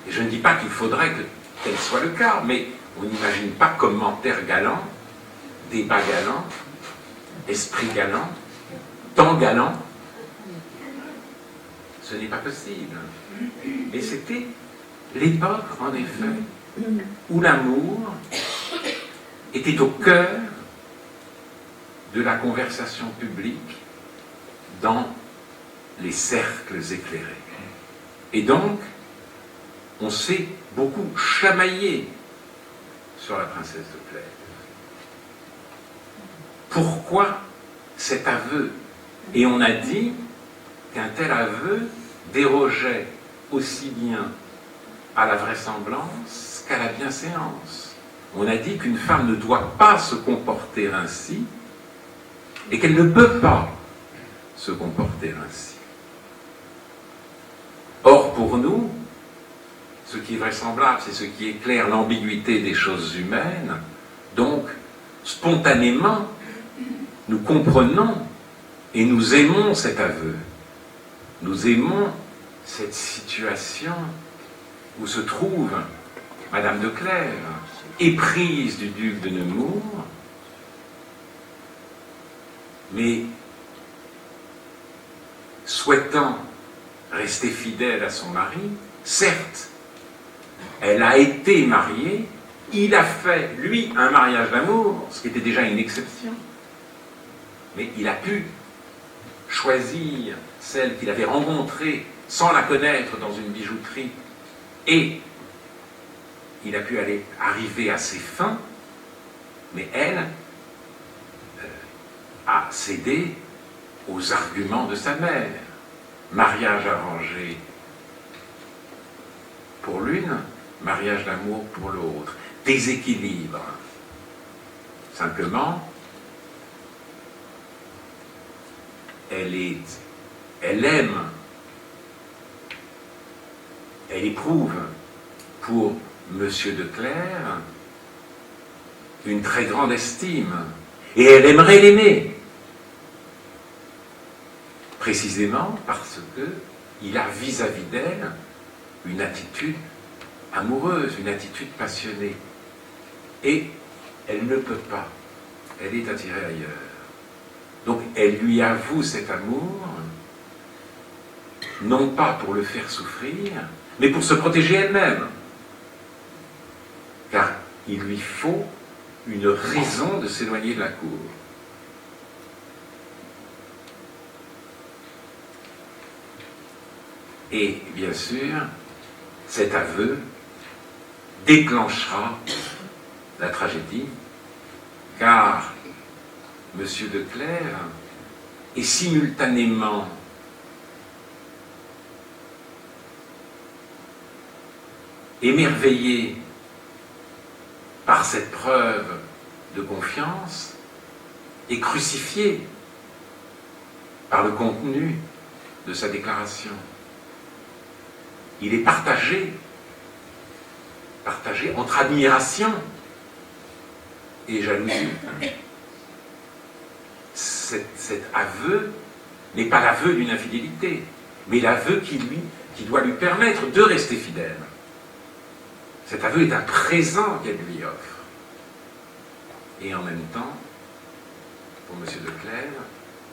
Speaker 2: Et je ne dis pas qu'il faudrait que tel soit le cas, mais on n'imagine pas commentaire galant, débat galant, esprit galant, temps galant. Ce n'est pas possible. Et c'était l'époque, en effet, où l'amour était au cœur de la conversation publique dans les cercles éclairés. Et donc, on s'est beaucoup chamaillé sur la princesse de Clèves. Pourquoi cet aveu? Et on a dit qu'un tel aveu dérogeait aussi bien à la vraisemblance qu'à la bienséance. On a dit qu'une femme ne doit pas se comporter ainsi et qu'elle ne peut pas se comporter ainsi. Or, pour nous, ce qui est vraisemblable, c'est ce qui éclaire l'ambiguïté des choses humaines. Donc, spontanément, nous comprenons et nous aimons cet aveu. Nous aimons cette situation où se trouve Madame de Clèves, éprise du duc de Nemours, mais souhaitant rester fidèle à son mari. Certes, elle a été mariée, il a fait, lui, un mariage d'amour, ce qui était déjà une exception, mais il a pu choisir celle qu'il avait rencontrée sans la connaître dans une bijouterie, et il a pu arriver à ses fins, mais elle a cédé aux arguments de sa mère. Mariage arrangé pour l'une, mariage d'amour pour l'autre. Déséquilibre. Simplement, elle aime, elle éprouve pour Monsieur de Clèves une très grande estime, et elle aimerait l'aimer. Précisément parce qu'il a vis-à-vis d'elle une attitude amoureuse, une attitude passionnée. Et elle ne peut pas. Elle est attirée ailleurs. Donc elle lui avoue cet amour, non pas pour le faire souffrir, mais pour se protéger elle-même. Car il lui faut une raison de s'éloigner de la cour. Et bien sûr, cet aveu déclenchera la tragédie, car Monsieur de Clèves est simultanément émerveillé par cette preuve de confiance et crucifié par le contenu de sa déclaration. Il est partagé entre admiration et jalousie. Cet aveu n'est pas l'aveu d'une infidélité, mais l'aveu qui doit lui permettre de rester fidèle. Cet aveu est un présent qu'elle lui offre. Et en même temps, pour M. de Clèves,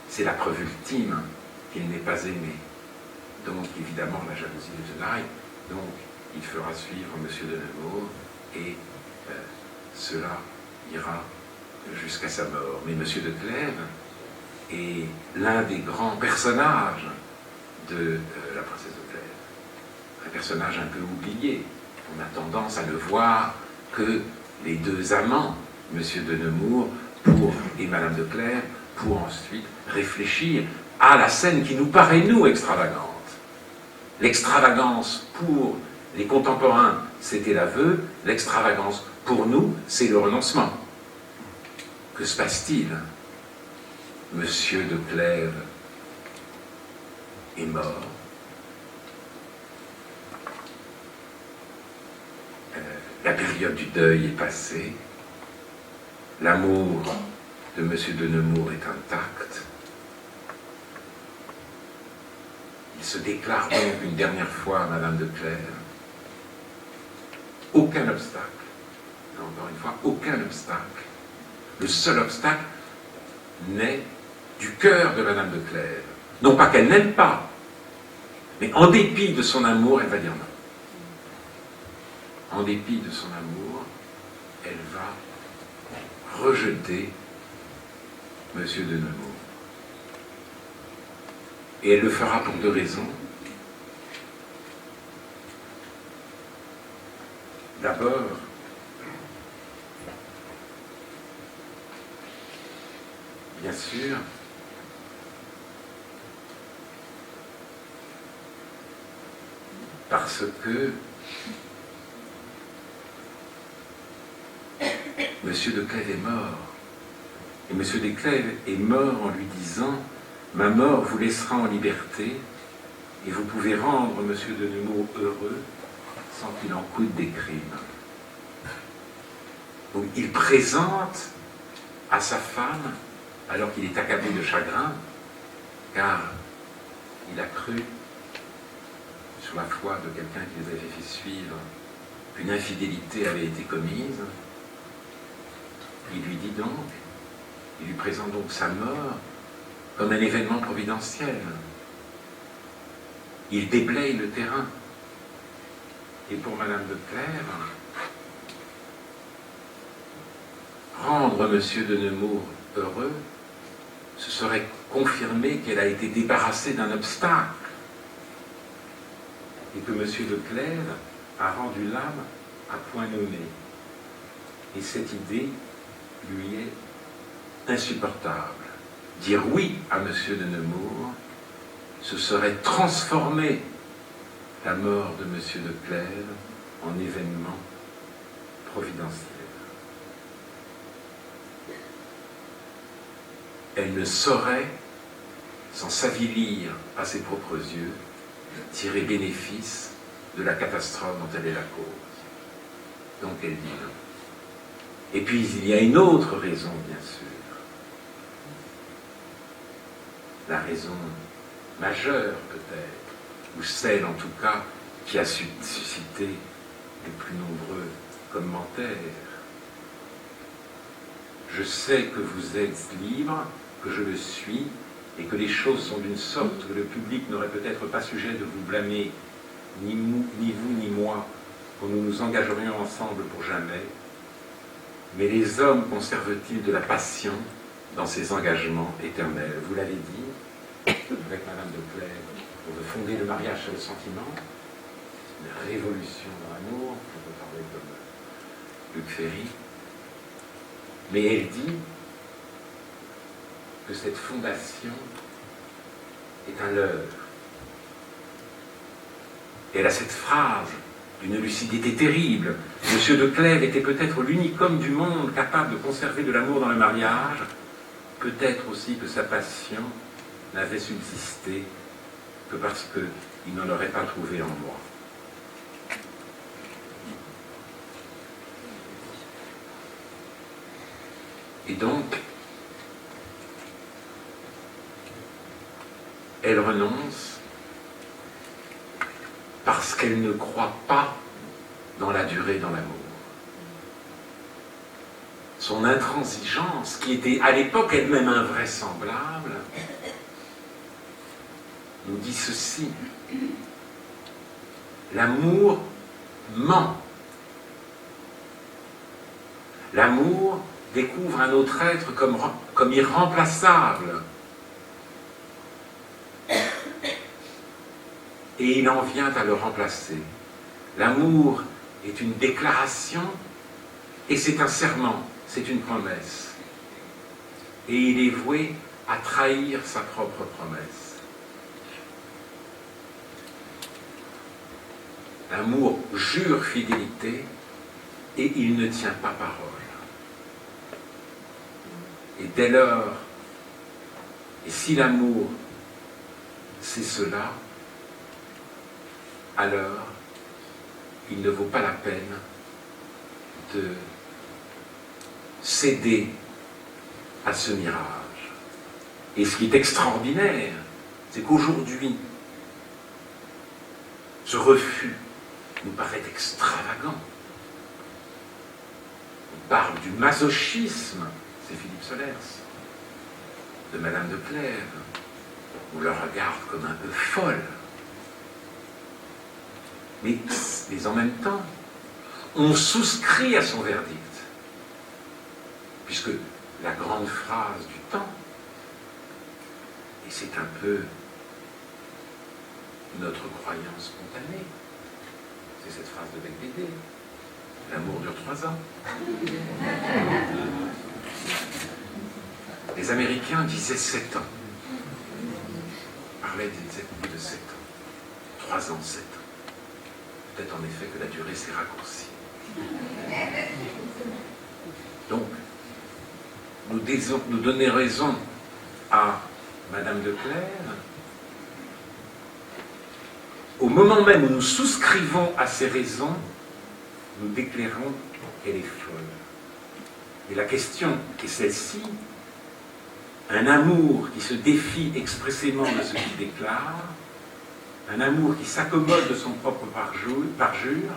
Speaker 2: c'est la preuve ultime qu'il n'est pas aimé. Donc, évidemment, la jalousie de tenaille. Donc, il fera suivre M. de Nemours et cela ira jusqu'à sa mort. Mais M. de Clèves est l'un des grands personnages de la princesse de Clèves. Un personnage un peu oublié. On a tendance à ne voir que les deux amants, M. de Nemours et Mme de Clèves, pour ensuite réfléchir à la scène qui nous paraît, nous, extravagante. L'extravagance pour les contemporains, c'était l'aveu. L'extravagance pour nous, c'est le renoncement. Que se passe-t-il? Monsieur de Clèves est mort. La période du deuil est passée. L'amour de Monsieur de Nemours est intact. Il se déclare donc une dernière fois à Madame de Clèves. Aucun obstacle. Encore une fois, aucun obstacle. Le seul obstacle naît du cœur de Madame de Clèves. Non pas qu'elle n'aime pas, mais en dépit de son amour, elle va dire non. En dépit de son amour, elle va rejeter Monsieur de Nemours. Et elle le fera pour deux raisons. D'abord, bien sûr, parce que Monsieur de Clèves est mort. Et Monsieur de Clèves est mort en lui disant « Ma mort vous laissera en liberté et vous pouvez rendre Monsieur de Nemours heureux sans qu'il en coûte des crimes. » Donc il présente à sa femme, alors qu'il est accablé de chagrin, car il a cru, sur la foi de quelqu'un qui les avait fait suivre, qu'une infidélité avait été commise. Il lui dit donc, il lui présente donc sa mort comme un événement providentiel. Il déblaye le terrain. Et pour Madame de Clèves, rendre Monsieur de Nemours heureux, ce serait confirmer qu'elle a été débarrassée d'un obstacle et que Monsieur de Clèves a rendu l'âme à point nommé. Et cette idée lui est insupportable. Dire oui à Monsieur de Nemours, ce serait transformer la mort de Monsieur de Clèves en événement providentiel. Elle ne saurait, sans s'avilir à ses propres yeux, tirer bénéfice de la catastrophe dont elle est la cause. Donc elle dit non. Et puis il y a une autre raison, bien sûr. La raison majeure peut-être, ou celle en tout cas qui a suscité les plus nombreux commentaires. Je sais que vous êtes libre, que je le suis, et que les choses sont d'une sorte que le public n'aurait peut-être pas sujet de vous blâmer, ni vous ni moi, quand nous nous engagerions ensemble pour jamais. Mais les hommes conservent-ils de la passion dans ces engagements éternels? Vous l'avez dit, avec Madame de Clèves, on veut fonder le mariage sur le sentiment, une révolution dans l'amour, on peut parler comme Luc Ferry. Mais elle dit que cette fondation est un leurre. Et elle a cette phrase d'une lucidité terrible. Monsieur de Clèves était peut-être l'unique homme du monde capable de conserver de l'amour dans le mariage, peut-être aussi que sa passion n'avait subsisté que parce qu'il n'en aurait pas trouvé en moi. Et donc, elle renonce parce qu'elle ne croit pas dans la durée dans l'amour. Son intransigeance, qui était à l'époque elle-même invraisemblable, nous dit ceci. L'amour ment. L'amour découvre un autre être comme irremplaçable. Et il en vient à le remplacer. L'amour est une déclaration et c'est un serment, c'est une promesse. Et il est voué à trahir sa propre promesse. L'amour jure fidélité et il ne tient pas parole. Et dès lors, et si l'amour c'est cela, alors il ne vaut pas la peine de céder à ce mirage. Et ce qui est extraordinaire, c'est qu'aujourd'hui, ce refus nous paraît extravagant. On parle du masochisme, c'est Philippe Solers, de Madame de Clèves. On le regarde comme un peu folle. Mais en même temps, on souscrit à son verdict. Puisque la grande phrase du temps, et c'est un peu notre croyance spontanée, c'est cette phrase de Becbédé, l'amour dure 3 ans. Les Américains disaient 7 ans. Ils parlaient de 7 ans. 3 ans, 7 ans. Peut-être en effet que la durée s'est raccourcie. Donc, nous donner raison à Madame de Clèves, au moment même où nous souscrivons à ces raisons, nous déclarons qu'elle est folle. Et la question est celle-ci, un amour qui se défie expressément de ce qu'il déclare, un amour qui s'accommode de son propre parjure,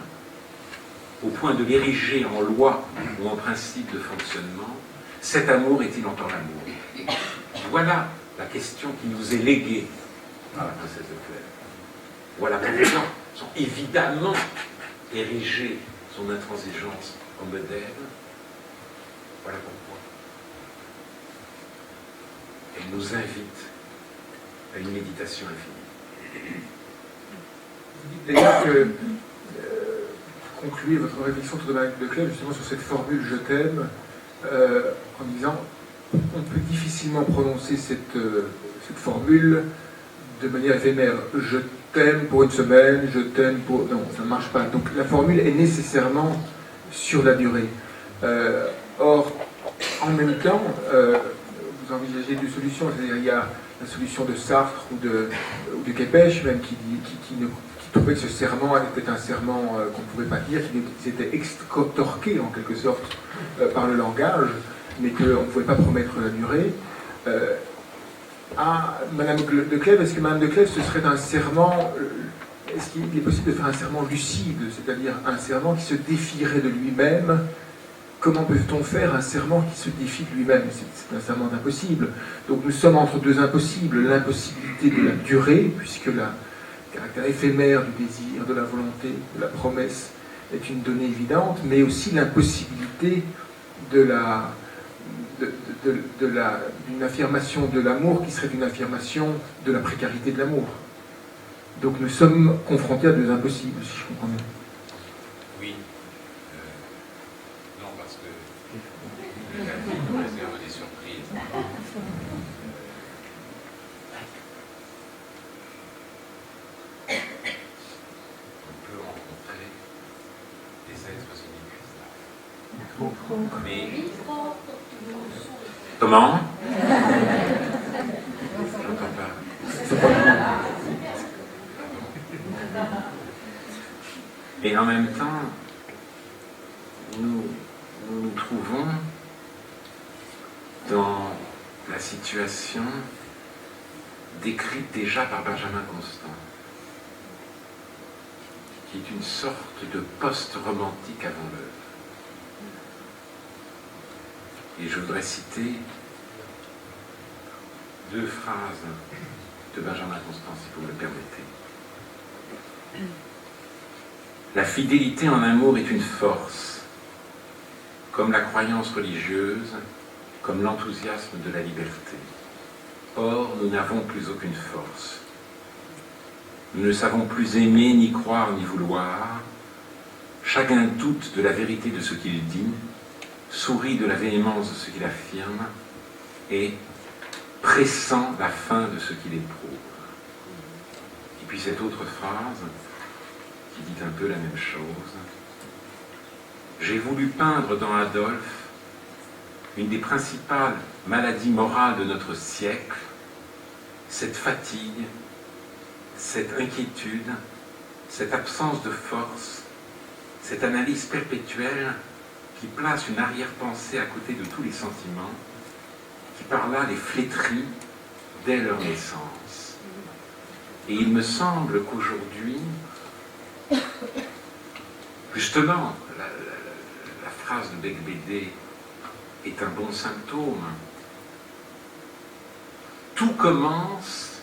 Speaker 2: au point de l'ériger en loi ou en principe de fonctionnement, cet amour est-il encore l'amour? Voilà la question qui nous est léguée par la princesse de Clèves. Voilà pourquoi les gens sont évidemment érigés son intransigeance en modèle. Voilà pourquoi. Elle nous invite à une méditation infinie.
Speaker 1: Vous dites d'ailleurs que concluez votre réflexion autour de Madame de Clèves justement sur cette formule « je t'aime » en disant on peut difficilement prononcer cette formule de manière éphémère. Je t'aime pour une semaine, je t'aime pour... Non, ça ne marche pas. Donc la formule est nécessairement sur la durée. Or, en même temps, vous envisagez deux solutions. C'est-à-dire il y a la solution de Sartre ou de Képech même qui trouvait que ce serment était un serment qu'on ne pouvait pas dire, qui était extorqué en quelque sorte par le langage, mais qu'on ne pouvait pas promettre la durée. À Madame de Clèves, est-ce que Madame de Clèves, ce serait un serment, est-ce qu'il est possible de faire un serment lucide, c'est-à-dire un serment qui se défierait de lui-même? Comment peut-on faire un serment qui se défie de lui-même? C'est un serment impossible. Donc nous sommes entre deux impossibles, l'impossibilité de la durée, puisque le caractère éphémère du désir, de la volonté, de la promesse est une donnée évidente, mais aussi l'impossibilité d'une affirmation de l'amour qui serait une affirmation de la précarité de l'amour. Donc nous sommes confrontés à deux impossibles, si je comprends bien.
Speaker 2: Oui. Non, parce que on réserve des surprises. On peut rencontrer des êtres inépuisables. Mais... Comment? Je n'entends pas. Et en même temps, nous nous trouvons dans la situation décrite déjà par Benjamin Constant, qui est une sorte de post-romantique avant l'heure. Et je voudrais citer 2 phrases de Benjamin Constant, si vous me le permettez. La fidélité en amour est une force. comme la croyance religieuse, comme l'enthousiasme de la liberté. Or, nous n'avons plus aucune force. Nous ne savons plus aimer, ni croire, ni vouloir. Chacun doute de la vérité de ce qu'il dit, sourit de la véhémence de ce qu'il affirme, et pressent la fin de ce qu'il éprouve. Et puis cette autre phrase, qui dit un peu la même chose. J'ai voulu peindre dans Adolphe une des principales maladies morales de notre siècle, cette fatigue, cette inquiétude, cette absence de force, cette analyse perpétuelle qui place une arrière-pensée à côté de tous les sentiments, qui par là les flétrit dès leur naissance. Et il me semble qu'aujourd'hui, justement, la phrase de Beigbeder est un bon symptôme. Tout commence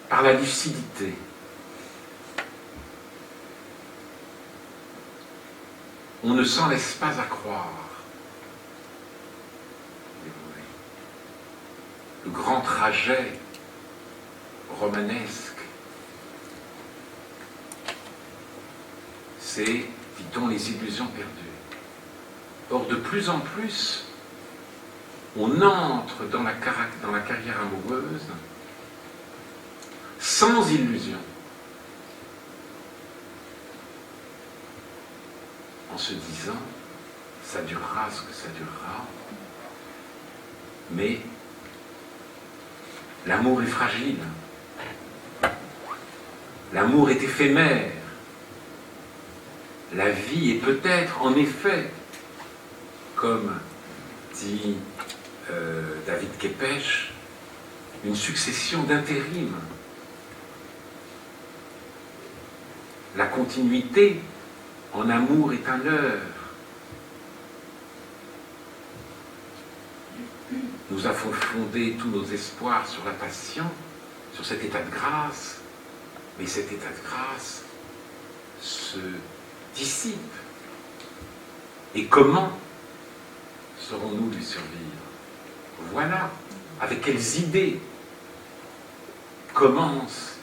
Speaker 2: par la lucidité. On ne s'en laisse pas à croire. Le grand trajet romanesque, c'est, dit-on, les illusions perdues. Or, de plus en plus, on entre dans la carrière amoureuse sans illusion, en se disant, ça durera ce que ça durera, mais l'amour est fragile, l'amour est éphémère, la vie est peut-être, en effet, comme dit David Kepes, une succession d'intérim. La continuité en amour est un leurre. Nous avons fondé tous nos espoirs sur la passion, sur cet état de grâce, mais cet état de grâce se dissipe. Et comment saurons-nous lui survivre? Voilà avec quelles idées commence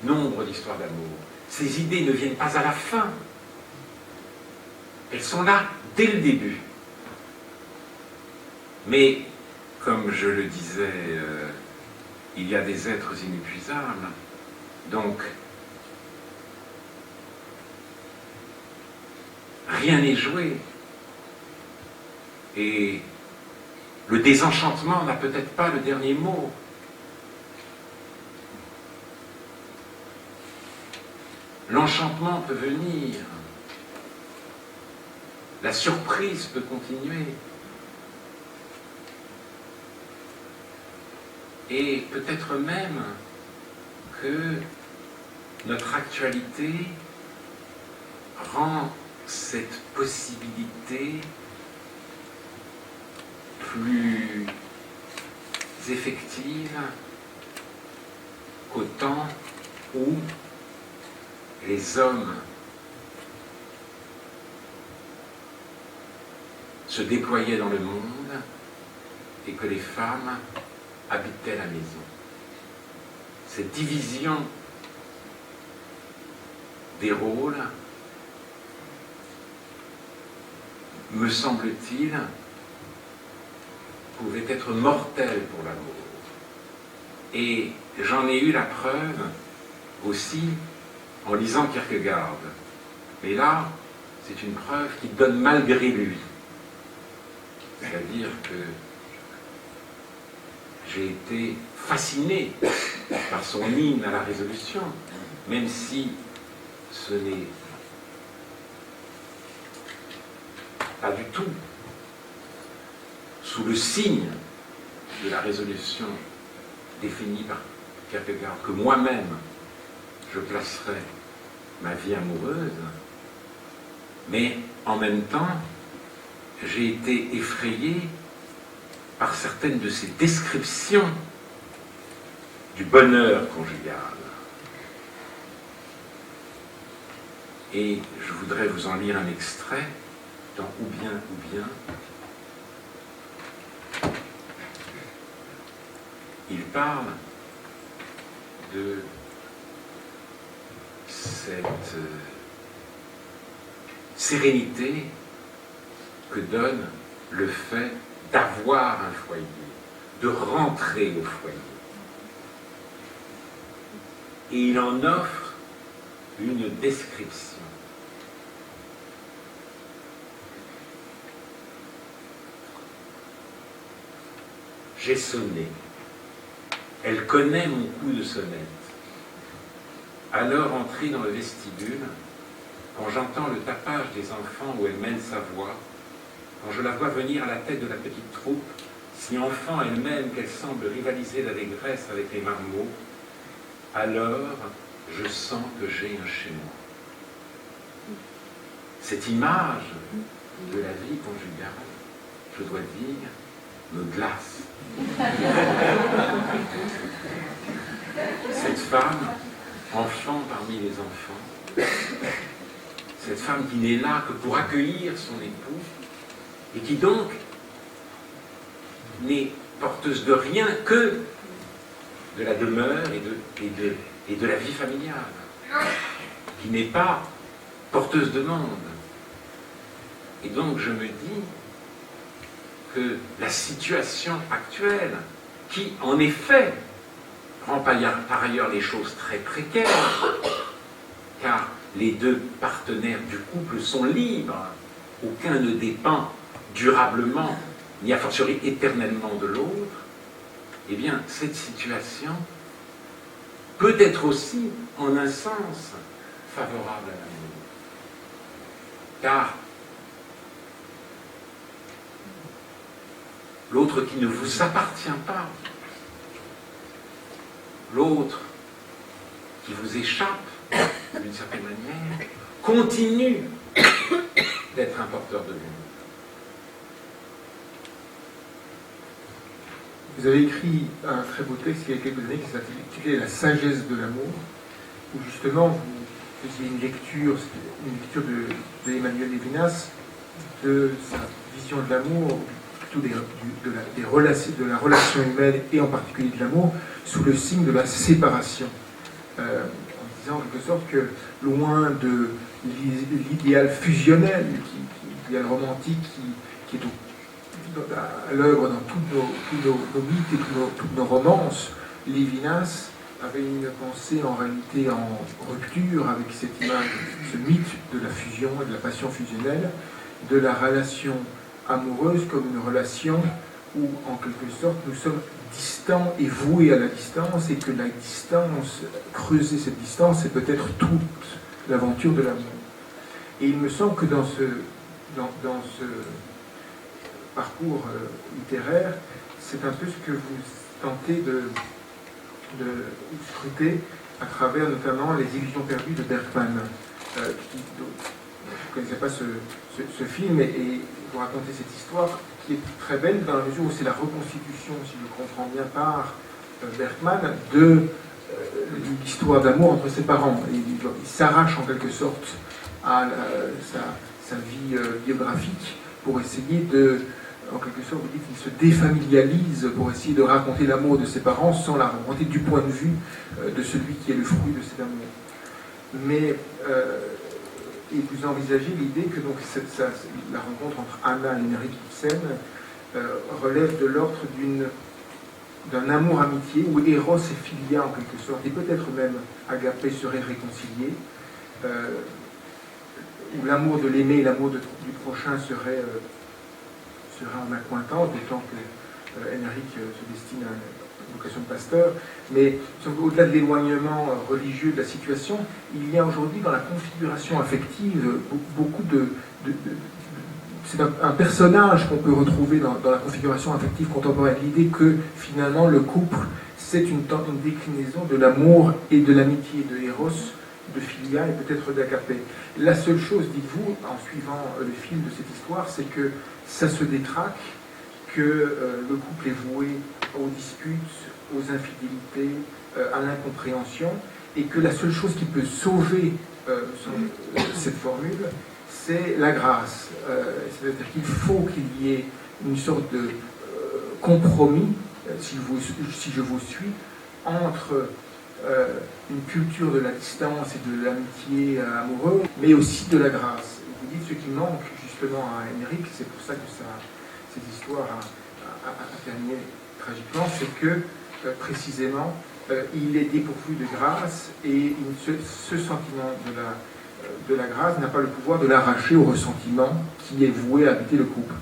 Speaker 2: nombre d'histoires d'amour. Ces idées ne viennent pas à la fin. Elles sont là dès le début. Mais, comme je le disais, il y a des êtres inépuisables. Donc, rien n'est joué. Et le désenchantement n'a peut-être pas le dernier mot. L'enchantement peut venir. La surprise peut continuer. Et peut-être même que notre actualité rend cette possibilité plus effective qu'au temps où les hommes se déployaient dans le monde et que les femmes habitaient la maison. Cette division des rôles, me semble-t-il, pouvait être mortelle pour l'amour. Et j'en ai eu la preuve aussi en lisant Kierkegaard. Mais là, c'est une preuve qui donne malgré lui. C'est-à-dire que j'ai été fasciné par son hymne à la résolution, même si ce n'est pas du tout sous le signe de la résolution définie par Kierkegaard que moi-même je placerai ma vie amoureuse, mais en même temps j'ai été effrayé par certaines de ces descriptions du bonheur conjugal. Et je voudrais vous en lire un extrait dans Ou bien, il parle de cette sérénité que donne le fait d'avoir un foyer, de rentrer au foyer. Et il en offre une description. J'ai sonné. Elle connaît mon coup de sonnette. Alors entrée dans le vestibule, quand j'entends le tapage des enfants où elle mène sa voix, quand je la vois venir à la tête de la petite troupe, si enfant elle-même qu'elle semble rivaliser d'allégresse avec les marmots, alors je sens que j'ai un chez moi. Cette image de la vie conjugale, je dois dire, me glace. Cette femme, enfant parmi les enfants, cette femme qui n'est là que pour accueillir son époux, et qui donc n'est porteuse de rien que de la demeure et de la vie familiale, qui n'est pas porteuse de monde. Et donc je me dis que la situation actuelle, qui en effet rend par ailleurs les choses très précaires, car les deux partenaires du couple sont libres, aucun ne dépend durablement, ni a fortiori éternellement de l'autre, eh bien, cette situation peut être aussi, en un sens, favorable à l'amour. Car l'autre qui ne vous appartient pas, l'autre qui vous échappe d'une certaine manière, continue d'être un porteur de vie.
Speaker 1: Vous avez écrit un très beau texte il y a quelques années qui s'intitulait « La sagesse de l'amour », où justement vous faisiez une lecture d'Emmanuel Levinas, de sa vision de l'amour, plutôt de la relation humaine et en particulier de l'amour, sous le signe de la séparation. En disant en quelque sorte que loin de l'idéal fusionnel, l'idéal romantique qui est à l'œuvre dans tous nos mythes et toutes nos romances, Lévinas avait une pensée en réalité en rupture avec cette image, ce mythe de la fusion et de la passion fusionnelle, de la relation amoureuse comme une relation où, en quelque sorte, nous sommes distants et voués à la distance, et que la distance, creuser cette distance, c'est peut-être toute l'aventure de l'amour. Et il me semble que dans ce parcours littéraire, c'est un peu ce que vous tentez de scruter à travers notamment Les Illusions perdues de Bergman. Je ne connaissais pas ce film, et vous racontez cette histoire qui est très belle dans la mesure où c'est la reconstitution, si je comprends bien, par Bergman de l'histoire d'amour entre ses parents. Et il s'arrache en quelque sorte à sa vie biographique pour essayer de, en quelque sorte, vous dites qu'il se défamilialise pour essayer de raconter l'amour de ses parents sans la raconter du point de vue de celui qui est le fruit de cet amour. Mais et vous envisagez l'idée que donc la rencontre entre Anna et Henrik Ibsen relève de l'ordre d'un amour-amitié où Eros et Philia en quelque sorte, et peut-être même Agapé seraient réconciliés, où l'amour de l'aimé et l'amour du prochain seraient en accointance, d'autant que Henrik se destine à une vocation de pasteur. Mais au-delà de l'éloignement religieux de la situation, il y a aujourd'hui dans la configuration affective beaucoup c'est un personnage qu'on peut retrouver dans la configuration affective contemporaine. L'idée que finalement le couple, c'est une déclinaison de l'amour et de l'amitié de Eros, de Philia et peut-être d'Agapé. La seule chose, dites-vous, en suivant le fil de cette histoire, c'est que ça se détraque, que le couple est voué aux disputes, aux infidélités, à l'incompréhension, et que la seule chose qui peut sauver cette formule, c'est la grâce. C'est-à-dire qu'il faut qu'il y ait une sorte de compromis, si je vous suis, entre une culture de la distance et de l'amitié amoureuse, mais aussi de la grâce. Vous dites ce qui manque justement à Émeric, c'est pour ça que cette histoire a terminé tragiquement, c'est que précisément il est dépourvu de grâce et ce sentiment de la grâce n'a pas le pouvoir de l'arracher au ressentiment qui est voué à habiter le couple.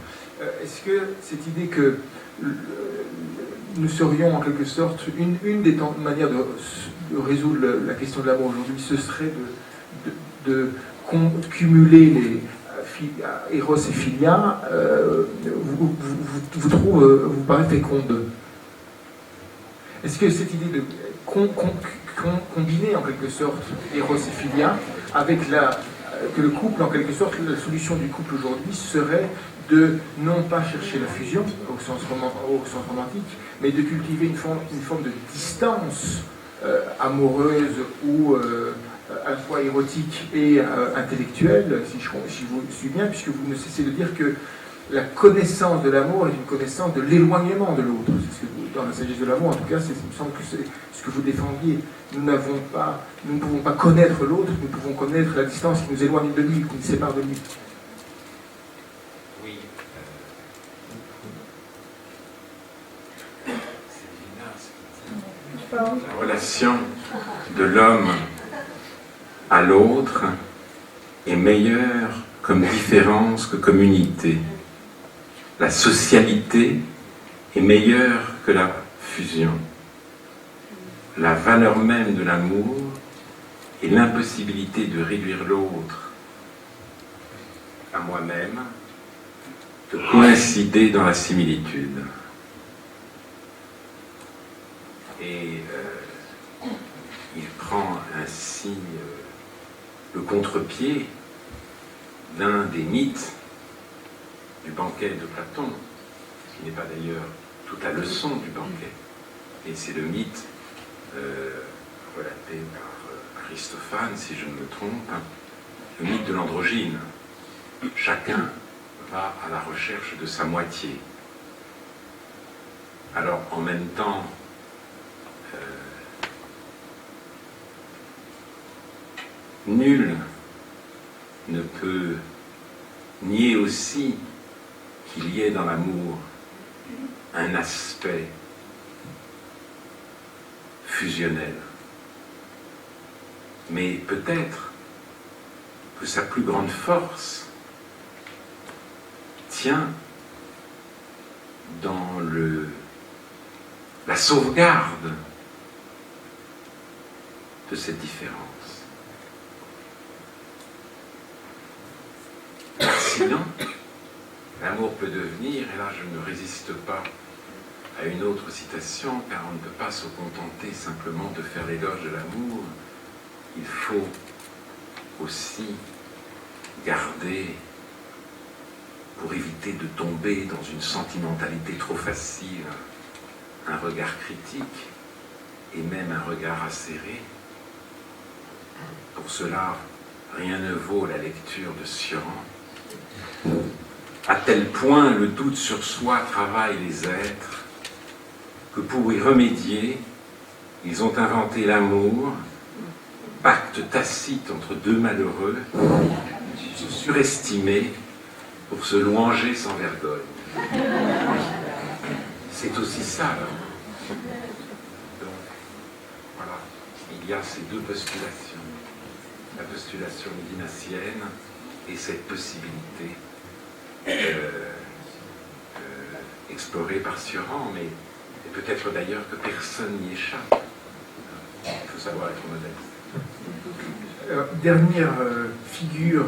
Speaker 1: Est-ce que cette idée que nous serions en quelque sorte, une des manières de résoudre la question de l'amour aujourd'hui, ce serait de cumuler les Eros et Philia, vous paraît féconde? Est-ce que cette idée de combiner en quelque sorte Eros et Philia avec que le couple, en quelque sorte, la solution du couple aujourd'hui serait de non pas chercher la fusion au sens romantique, mais de cultiver une forme de distance amoureuse ou à la fois érotique et intellectuelle, si je vous suis bien, puisque vous ne cessez de dire que la connaissance de l'amour est une connaissance de l'éloignement de l'autre. Dans la sagesse de l'amour, en tout cas, il me semble que c'est ce que vous défendiez. Nous ne pouvons pas connaître l'autre, nous pouvons connaître la distance qui nous éloigne de lui, qui nous sépare de lui.
Speaker 2: Oui. La relation de l'homme à l'autre est meilleure comme différence que comme unité. La socialité est meilleure que la fusion. La valeur même de l'amour est l'impossibilité de réduire l'autre à moi-même, de coïncider dans la similitude. Et il prend ainsi le contre-pied d'un des mythes du banquet de Platon, qui n'est pas d'ailleurs toute la leçon du banquet. Et c'est le mythe relaté par Aristophane, si je ne me trompe, le mythe de l'androgyne. Chacun va à la recherche de sa moitié. Alors, en même temps, nul ne peut nier aussi qu'il y ait dans l'amour un aspect fusionnel. Mais peut-être que sa plus grande force tient dans la sauvegarde de cette différence. Sinon, l'amour peut devenir, et là je ne résiste pas à une autre citation, car on ne peut pas se contenter simplement de faire l'éloge de l'amour. Il faut aussi garder, pour éviter de tomber dans une sentimentalité trop facile, un regard critique et même un regard acéré. Pour cela, rien ne vaut la lecture de Sioran. À tel point le doute sur soi travaille les êtres que pour y remédier, ils ont inventé l'amour, pacte tacite entre deux malheureux, surestimés pour se louanger sans vergogne. C'est aussi ça, là. Donc, voilà, il y a ces deux postulations, la postulation médinacienne et cette possibilité explorée par Sioran, mais peut-être d'ailleurs que personne n'y échappe. Il faut savoir être modeste.
Speaker 1: Alors, dernière figure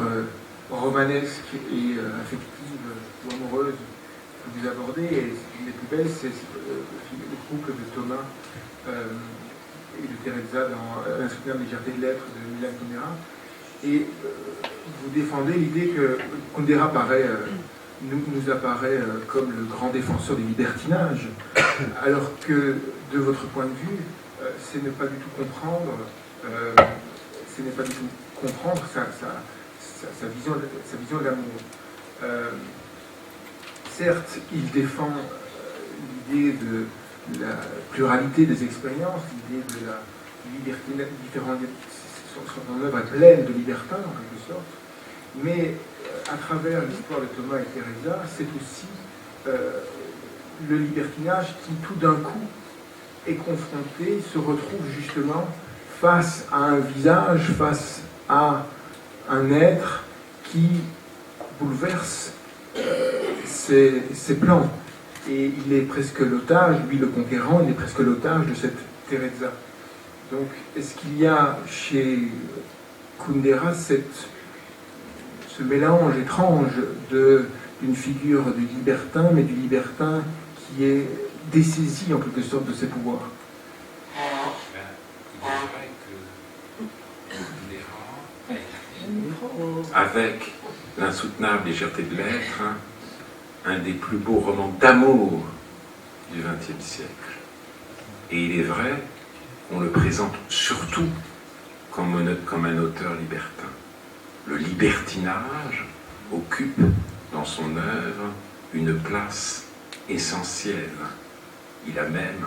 Speaker 1: romanesque et affective ou amoureuse que vous abordez, et c'est une des plus belles, c'est le couple de Thomas et de Teresa dans L'insoutenable légèreté de l'être de Milan Kundera. Et vous défendez l'idée que Kundera nous apparaît comme le grand défenseur du libertinage, alors que, de votre point de vue, c'est ne pas du tout comprendre, ce n'est pas du tout comprendre sa vision de l'amour. Certes, il défend l'idée de la pluralité des expériences, l'idée de la liberté, son œuvre est pleine de libertin, en quelque sorte, mais à travers l'histoire de Thomas et Teresa, c'est aussi le libertinage qui, tout d'un coup, est confronté, se retrouve justement face à un visage, face à un être qui bouleverse ses plans. Et il est presque l'otage, lui le conquérant, il est presque l'otage de cette Teresa. Donc, est-ce qu'il y a chez Kundera ce mélange étrange d'une figure du libertin, mais du libertin qui est dessaisi en quelque sorte de ses pouvoirs?
Speaker 2: Il est vrai que Kundera, avec l'insoutenable légèreté de l'être, un des plus beaux romans d'amour du XXe siècle. Et il est vrai qu'on le présente surtout comme un auteur libertin. Le libertinage occupe dans son œuvre une place essentielle. Il a même,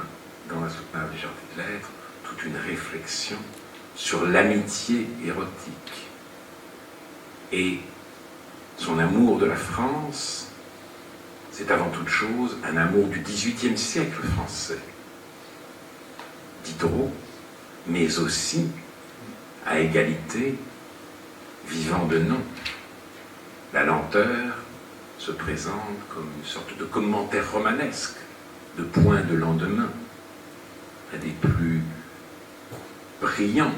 Speaker 2: dans l'insoutenable légèreté de l'être, toute une réflexion sur l'amitié érotique. Et son amour de la France, c'est avant toute chose un amour du XVIIIe siècle français. Diderot, mais aussi, à égalité, vivant de nom. La lenteur se présente comme une sorte de commentaire romanesque, de point de lendemain, un des plus brillants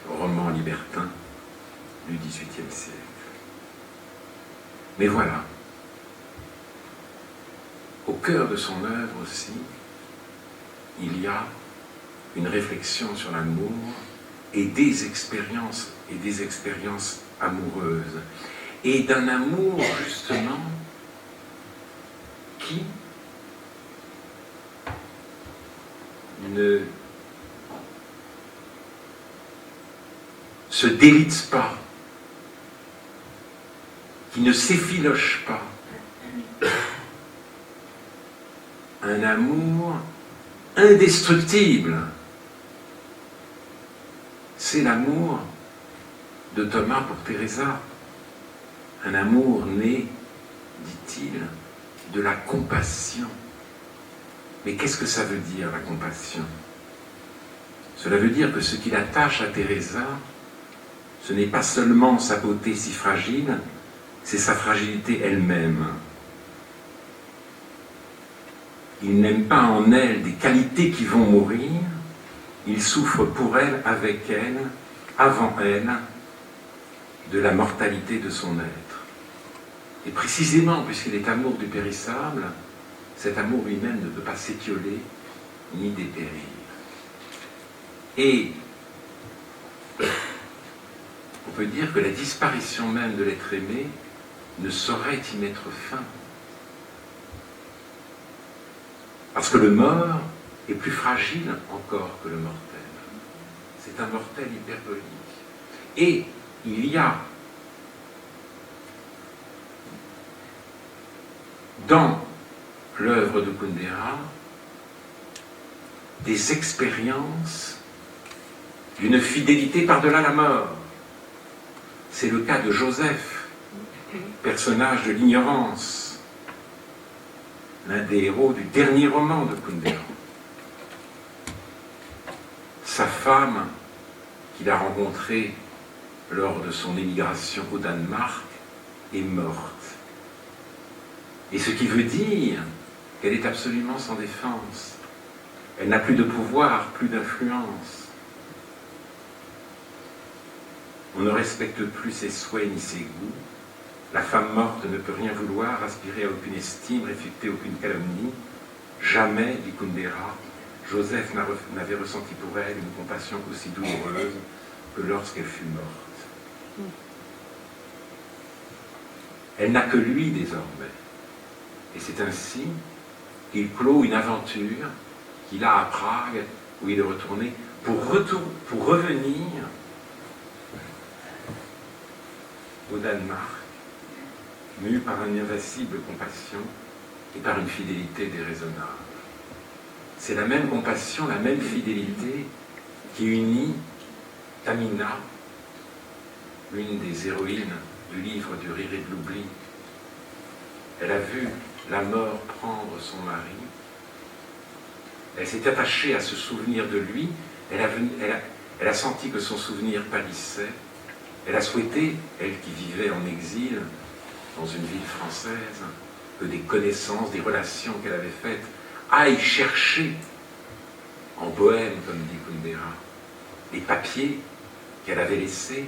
Speaker 2: romans libertins du XVIIIe siècle. Mais voilà, au cœur de son œuvre aussi, il y a une réflexion sur l'amour et des expériences amoureuses. Et d'un amour, justement, qui ne se délite pas, qui ne s'effiloche pas. Un amour indestructible. C'est l'amour de Thomas pour Teresa. Un amour né, dit-il, de la compassion. Mais qu'est-ce que ça veut dire, la compassion? Cela veut dire que ce qui l'attache à Teresa, ce n'est pas seulement sa beauté si fragile, c'est sa fragilité elle-même. Il n'aime pas en elle des qualités qui vont mourir, il souffre pour elle, avec elle, avant elle, de la mortalité de son être. Et précisément, puisqu'il est amour du périssable, cet amour lui-même ne peut pas s'étioler ni dépérir. Et on peut dire que la disparition même de l'être aimé ne saurait y mettre fin. Parce que le mort est plus fragile encore que le mortel. C'est un mortel hyperbolique. Et il y a dans l'œuvre de Kundera des expériences d'une fidélité par-delà la mort. C'est le cas de Joseph, personnage de l'ignorance, l'un des héros du dernier roman de Kundera. Sa femme, qu'il a rencontrée lors de son émigration au Danemark, est morte. Et ce qui veut dire qu'elle est absolument sans défense. Elle n'a plus de pouvoir, plus d'influence. On ne respecte plus ses souhaits ni ses goûts. La femme morte ne peut rien vouloir, aspirer à aucune estime, réfuter aucune calomnie. Jamais, dit Kundera, Joseph n'avait ressenti pour elle une compassion aussi douloureuse que lorsqu'elle fut morte. Elle n'a que lui désormais. Et c'est ainsi qu'il clôt une aventure qu'il a à Prague, où il est retourné, pour revenir au Danemark, mu par une invincible compassion et par une fidélité déraisonnable. C'est la même compassion, la même fidélité qui unit Tamina, l'une des héroïnes du livre du Rire et de l'oubli. Elle a vu la mort prendre son mari. Elle s'est attachée à ce souvenir de lui. Elle a senti que son souvenir pâlissait. Elle a souhaité, elle qui vivait en exil dans une ville française, que des connaissances, des relations qu'elle avait faites aillent chercher en Bohème, comme dit Kundera, les papiers qu'elle avait laissés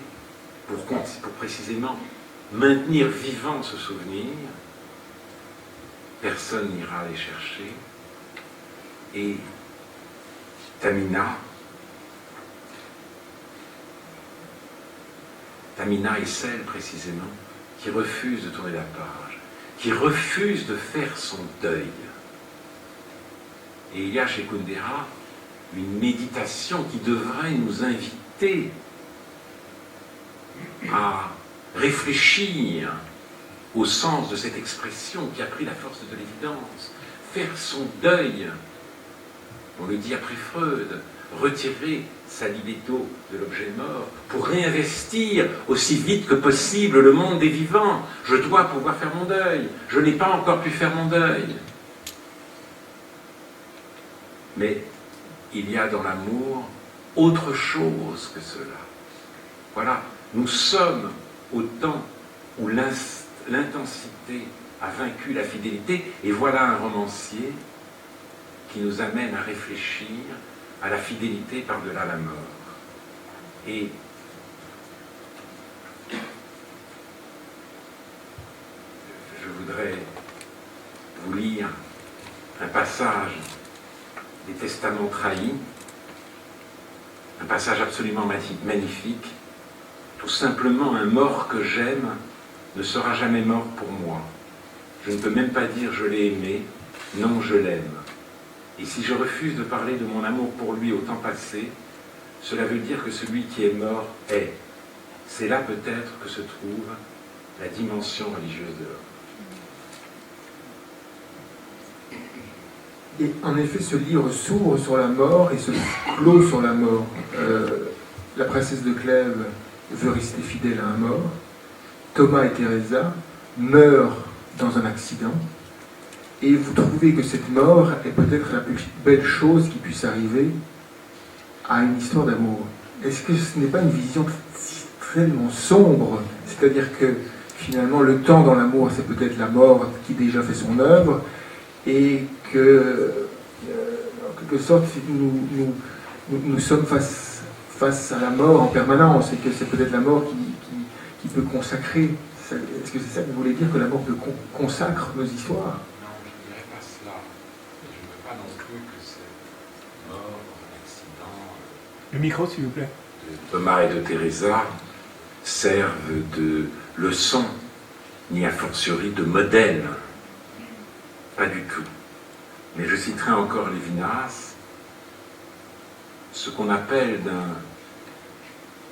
Speaker 2: pour précisément maintenir vivant ce souvenir. Personne n'ira les chercher. Et Tamina est celle précisément qui refuse de tourner la page, qui refuse de faire son deuil. Et il y a chez Kundera une méditation qui devrait nous inviter à réfléchir au sens de cette expression qui a pris la force de l'évidence. Faire son deuil, on le dit après Freud, retirer sa libido de l'objet mort pour réinvestir aussi vite que possible le monde des vivants. Je dois pouvoir faire mon deuil. Je n'ai pas encore pu faire mon deuil. Mais il y a dans l'amour autre chose que cela. Voilà, nous sommes au temps où l'intensité a vaincu la fidélité, et voilà un romancier qui nous amène à réfléchir à la fidélité par-delà la mort. Et je voudrais vous lire un passage des Testaments trahis, un passage absolument magnifique. Tout simplement, un mort que j'aime ne sera jamais mort pour moi. Je ne peux même pas dire je l'ai aimé, non, je l'aime. Et si je refuse de parler de mon amour pour lui au temps passé, cela veut dire que celui qui est mort est. C'est là peut-être que se trouve la dimension religieuse de l'homme.
Speaker 1: Et en effet, ce livre s'ouvre sur la mort et se clôt sur la mort. La princesse de Clèves veut rester fidèle à un mort. Thomas et Teresa meurent dans un accident. Et vous trouvez que cette mort est peut-être la plus belle chose qui puisse arriver à une histoire d'amour. Est-ce que ce n'est pas une vision extrêmement sombre? C'est-à-dire que finalement le temps dans l'amour, c'est peut-être la mort qui déjà fait son œuvre, et que en quelque sorte nous sommes face à la mort en permanence, et que c'est peut-être la mort qui peut consacrer. Est-ce que c'est ça que vous voulez dire, que la mort peut consacre nos histoires?
Speaker 2: Non, je ne dirais pas cela. Je ne veux pas non plus que cette mort, un accident...
Speaker 3: Le micro, s'il vous plaît.
Speaker 2: De Thomas et de Teresa servent de leçon, ni a fortiori de modèle. Pas du tout. Mais je citerai encore Lévinas, ce qu'on appelle d'un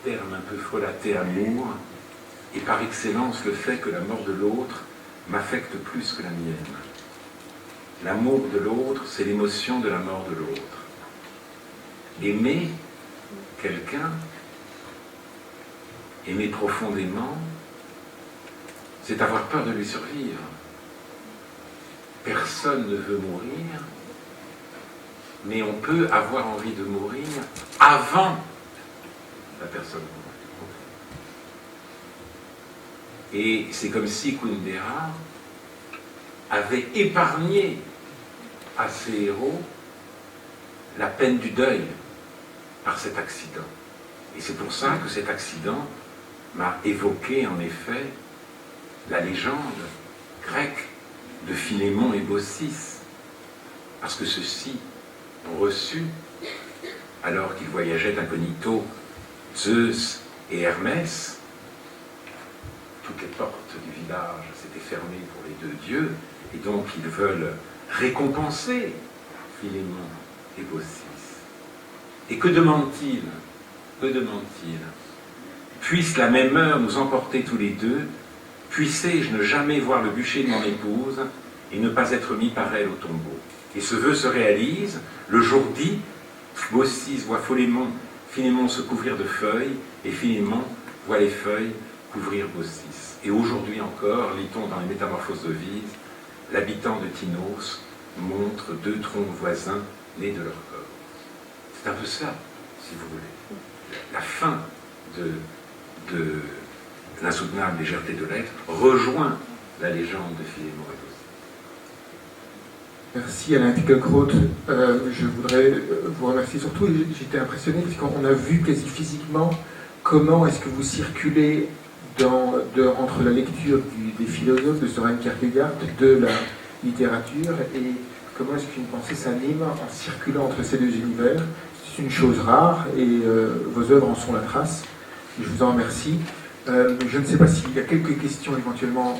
Speaker 2: terme un peu frelaté amour, et par excellence le fait que la mort de l'autre m'affecte plus que la mienne. L'amour de l'autre, c'est l'émotion de la mort de l'autre. Aimer quelqu'un, aimer profondément, c'est avoir peur de lui survivre. Personne ne veut mourir, mais on peut avoir envie de mourir avant la personne. Et c'est comme si Kundera avait épargné à ses héros la peine du deuil par cet accident. Et c'est pour ça que cet accident m'a évoqué en effet la légende grecque de Philémon et Baucis, parce que ceux-ci ont reçu, alors qu'ils voyageaient incognito, Zeus et Hermès. Toutes les portes du village s'étaient fermées pour les deux dieux, et donc ils veulent récompenser Philémon et Baucis. Et que demandent-ils? Que demandent-ils? puisse la même heure nous emporter tous les deux, puissé-je ne jamais voir le bûcher de mon épouse et ne pas être mis par elle au tombeau. Et ce vœu se réalise, le jour dit, Baucis voit Philémon se couvrir de feuilles, et Philémon voit les feuilles couvrir Baucis. Et aujourd'hui encore, lit-on dans les Métamorphoses d'Ovide, l'habitant de Tinos montre deux troncs voisins nés de leur corps. C'est un peu ça, si vous voulez. La fin de l'insoutenable légèreté de l'être rejoint la légende de Philémon et Baucis.
Speaker 1: Merci Alain Finkielkraut. Je voudrais vous remercier surtout, j'étais impressionné parce qu'on a vu quasi physiquement comment est-ce que vous circulez entre la lecture des philosophes de Søren Kierkegaard, de la littérature, et comment est-ce qu'une pensée s'anime en circulant entre ces deux univers. C'est une chose rare et vos œuvres en sont la trace. Et je vous en remercie. Je ne sais pas s'il y a quelques questions éventuellement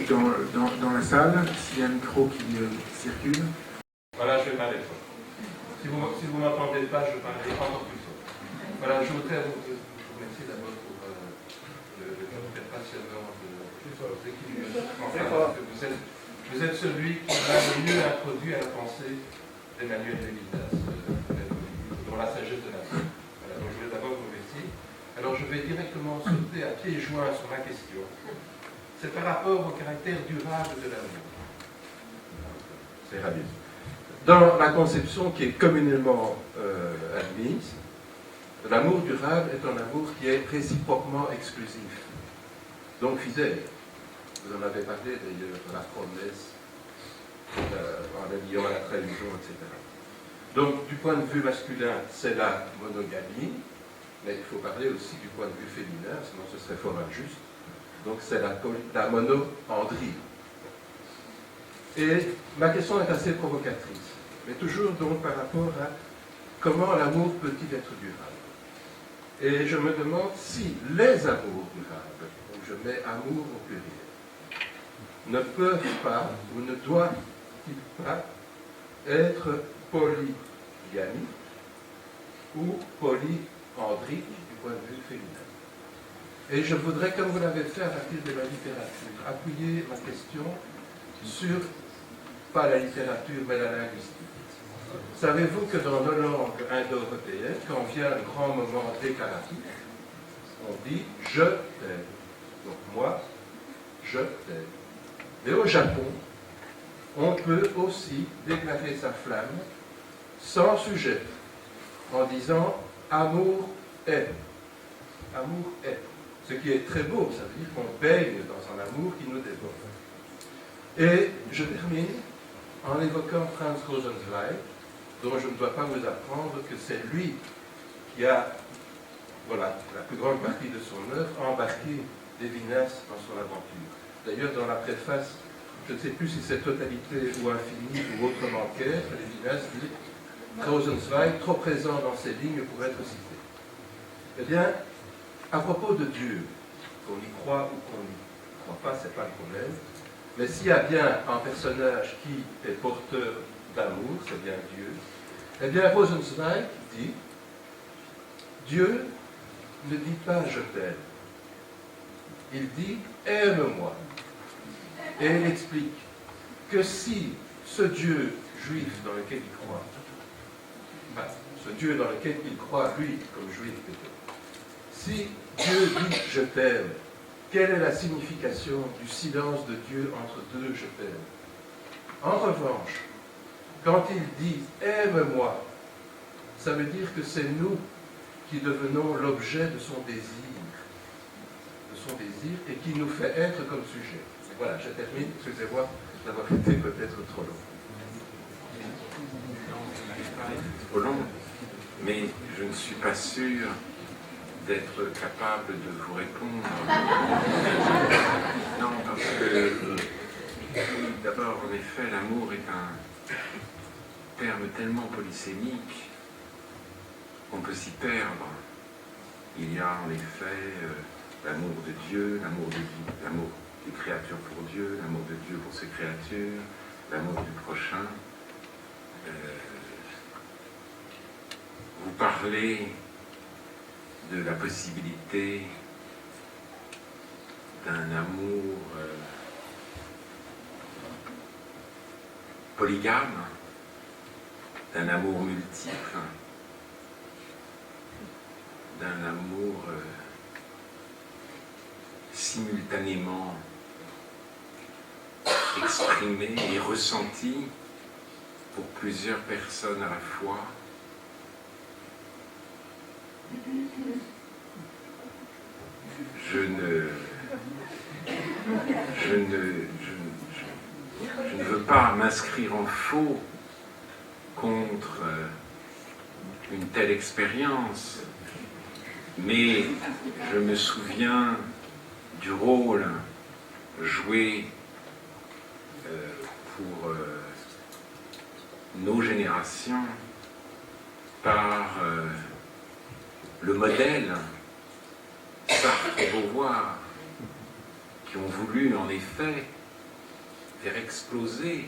Speaker 1: dans la salle, s'il y a un micro qui circule.
Speaker 3: Voilà, je vais parler fort. Si vous ne m'entendez pas, je parlerai encore plus fort. Voilà, je voudrais vous remercier d'abord pour le passionnant de vos équipes. Enfin, vous êtes celui qui m'a le mieux introduit à la pensée d'Emmanuel Levinas, dont la sagesse de la vie. Voilà, donc je voulais d'abord vous remercier. Alors je vais directement sauter à pieds joints sur ma question. C'est par rapport au caractère durable de l'amour. C'est ravi. Dans la conception qui est communément admise, l'amour durable est un amour qui est réciproquement exclusif, donc fidèle. Vous en avez parlé d'ailleurs de la promesse, en alliant à la trahison, etc. Donc du point de vue masculin, c'est la monogamie, mais il faut parler aussi du point de vue féminin, sinon ce serait fort injuste. Donc c'est la monoandrie. Et ma question est assez provocatrice, mais toujours donc par rapport à comment l'amour peut-il être durable. Et je me demande si les amours durables, donc je mets amour au pluriel, ne peuvent pas ou ne doivent-ils pas être polygamiques ou polyandriques du point de vue féminin. Et je voudrais, comme vous l'avez fait à partir de la littérature, appuyer ma question sur, pas la littérature, mais la linguistique. Savez-vous que dans nos langues indo-européennes, quand vient un grand moment déclaratif, on dit « je t'aime ». Donc moi, je t'aime. Et au Japon, on peut aussi déclarer sa flamme sans sujet, en disant « amour est ». Amour est. Ce qui est très beau, ça veut dire qu'on baigne dans un amour qui nous dévore. Et je termine en évoquant Franz Rosenzweig, dont je ne dois pas vous apprendre que c'est lui qui a, voilà, la plus grande partie de son œuvre, embarqué Lévinas dans son aventure. D'ailleurs, dans la préface, je ne sais plus si c'est Totalité ou Infini ou autrement qu'être, Lévinas dit Rosenzweig, trop présent dans ces lignes pour être cité. Eh bien, à propos de Dieu, qu'on y croit ou qu'on n'y croit pas, ce n'est pas le problème, mais s'il y a bien un personnage qui est porteur d'amour, c'est bien Dieu, eh bien Rosenzweig dit Dieu ne dit pas je t'aime, il dit aime-moi. Et il explique que si ce Dieu juif dans lequel il croit, ce Dieu dans lequel il croit, lui, comme juif plutôt, si Dieu dit je t'aime, quelle est la signification du silence de Dieu entre deux je t'aime? En revanche, quand il dit aime-moi, ça veut dire que c'est nous qui devenons l'objet de son désir, et qui nous fait être comme sujet. Voilà, je termine, excusez-moi d'avoir été peut-être trop long.
Speaker 2: Trop long, mais je ne suis pas sûr d'être capable de vous répondre. Non, parce que d'abord, en effet, l'amour est un terme tellement polysémique qu'on peut s'y perdre. Il y a en effet l'amour de Dieu, l'amour des créatures pour Dieu, l'amour de Dieu pour ses créatures, l'amour du prochain. Vous parlez de la possibilité d'un amour polygame, d'un amour multiple, d'un amour simultanément exprimé et ressenti pour plusieurs personnes à la fois. Je ne veux pas m'inscrire en faux contre une telle expérience, mais je me souviens du rôle joué pour nos générations par le modèle Sartre et Beauvoir, qui ont voulu en effet faire exploser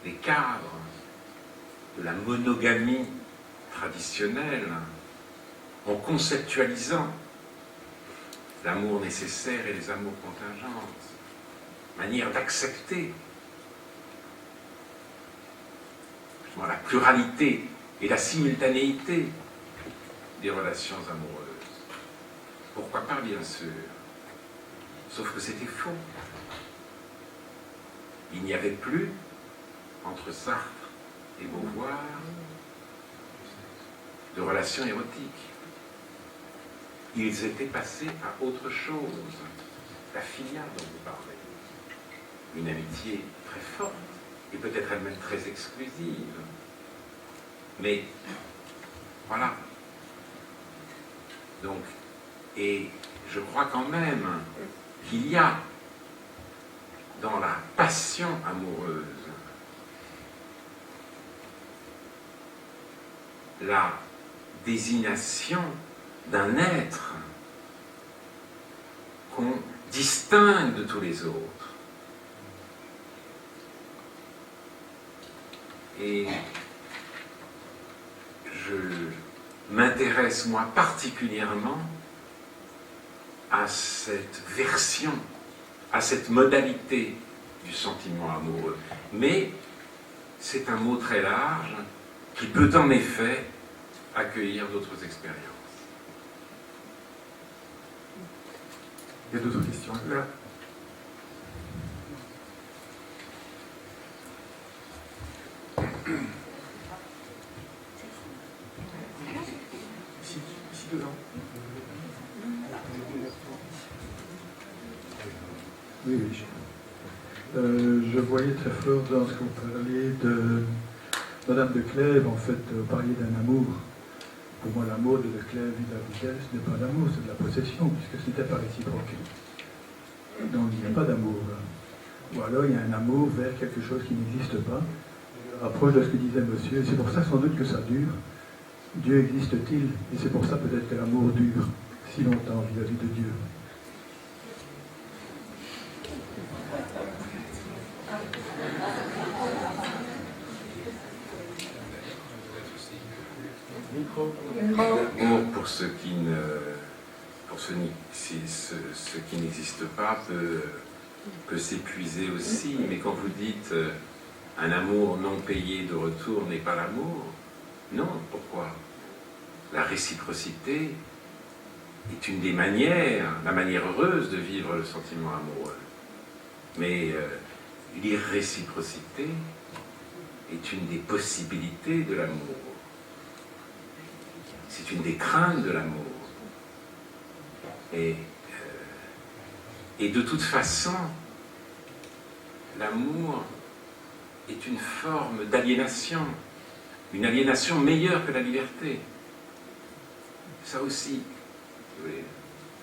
Speaker 2: les cadres de la monogamie traditionnelle en conceptualisant l'amour nécessaire et les amours contingentes, manière d'accepter la pluralité et la simultanéité des relations amoureuses. Pourquoi pas, bien sûr, sauf que c'était faux. Il n'y avait plus, entre Sartre et Beauvoir, de relations érotiques. Ils étaient passés à autre chose. La filia dont vous parlez. Une amitié très forte, et peut-être elle-même très exclusive. Mais, voilà. Donc, et je crois quand même qu'il y a dans la passion amoureuse la désignation d'un être qu'on distingue de tous les autres. Et je m'intéresse, moi, particulièrement à cette version, à cette modalité du sentiment amoureux. Mais c'est un mot très large qui peut en effet accueillir d'autres expériences.
Speaker 1: Il y a d'autres questions là. Ici devant.
Speaker 4: Oui, oui. Je voyais très fort dans ce que vous parliez de Madame de Clèves, en fait, vous parliez d'un amour. Pour moi, l'amour de Clèves vis-à-vis d'elle, ce n'est pas l'amour, c'est de la possession, puisque ce n'était pas réciproque. Donc il n'y a pas d'amour. Ou alors il y a un amour vers quelque chose qui n'existe pas. Approche de ce que disait monsieur, et c'est pour ça sans doute que ça dure. Dieu existe-t-il? Et c'est pour ça peut-être que l'amour dure si longtemps vis-à-vis de Dieu.
Speaker 2: L'amour, pour ce qui n'existe pas, peut s'épuiser aussi. Mais quand vous dites un amour non payé de retour n'est pas l'amour, non, pourquoi? La réciprocité est une des manières, la manière heureuse de vivre le sentiment amoureux. Mais l'irréciprocité est une des possibilités de l'amour. C'est une des craintes de l'amour. Et de toute façon, l'amour est une forme d'aliénation, une aliénation meilleure que la liberté. Ça aussi,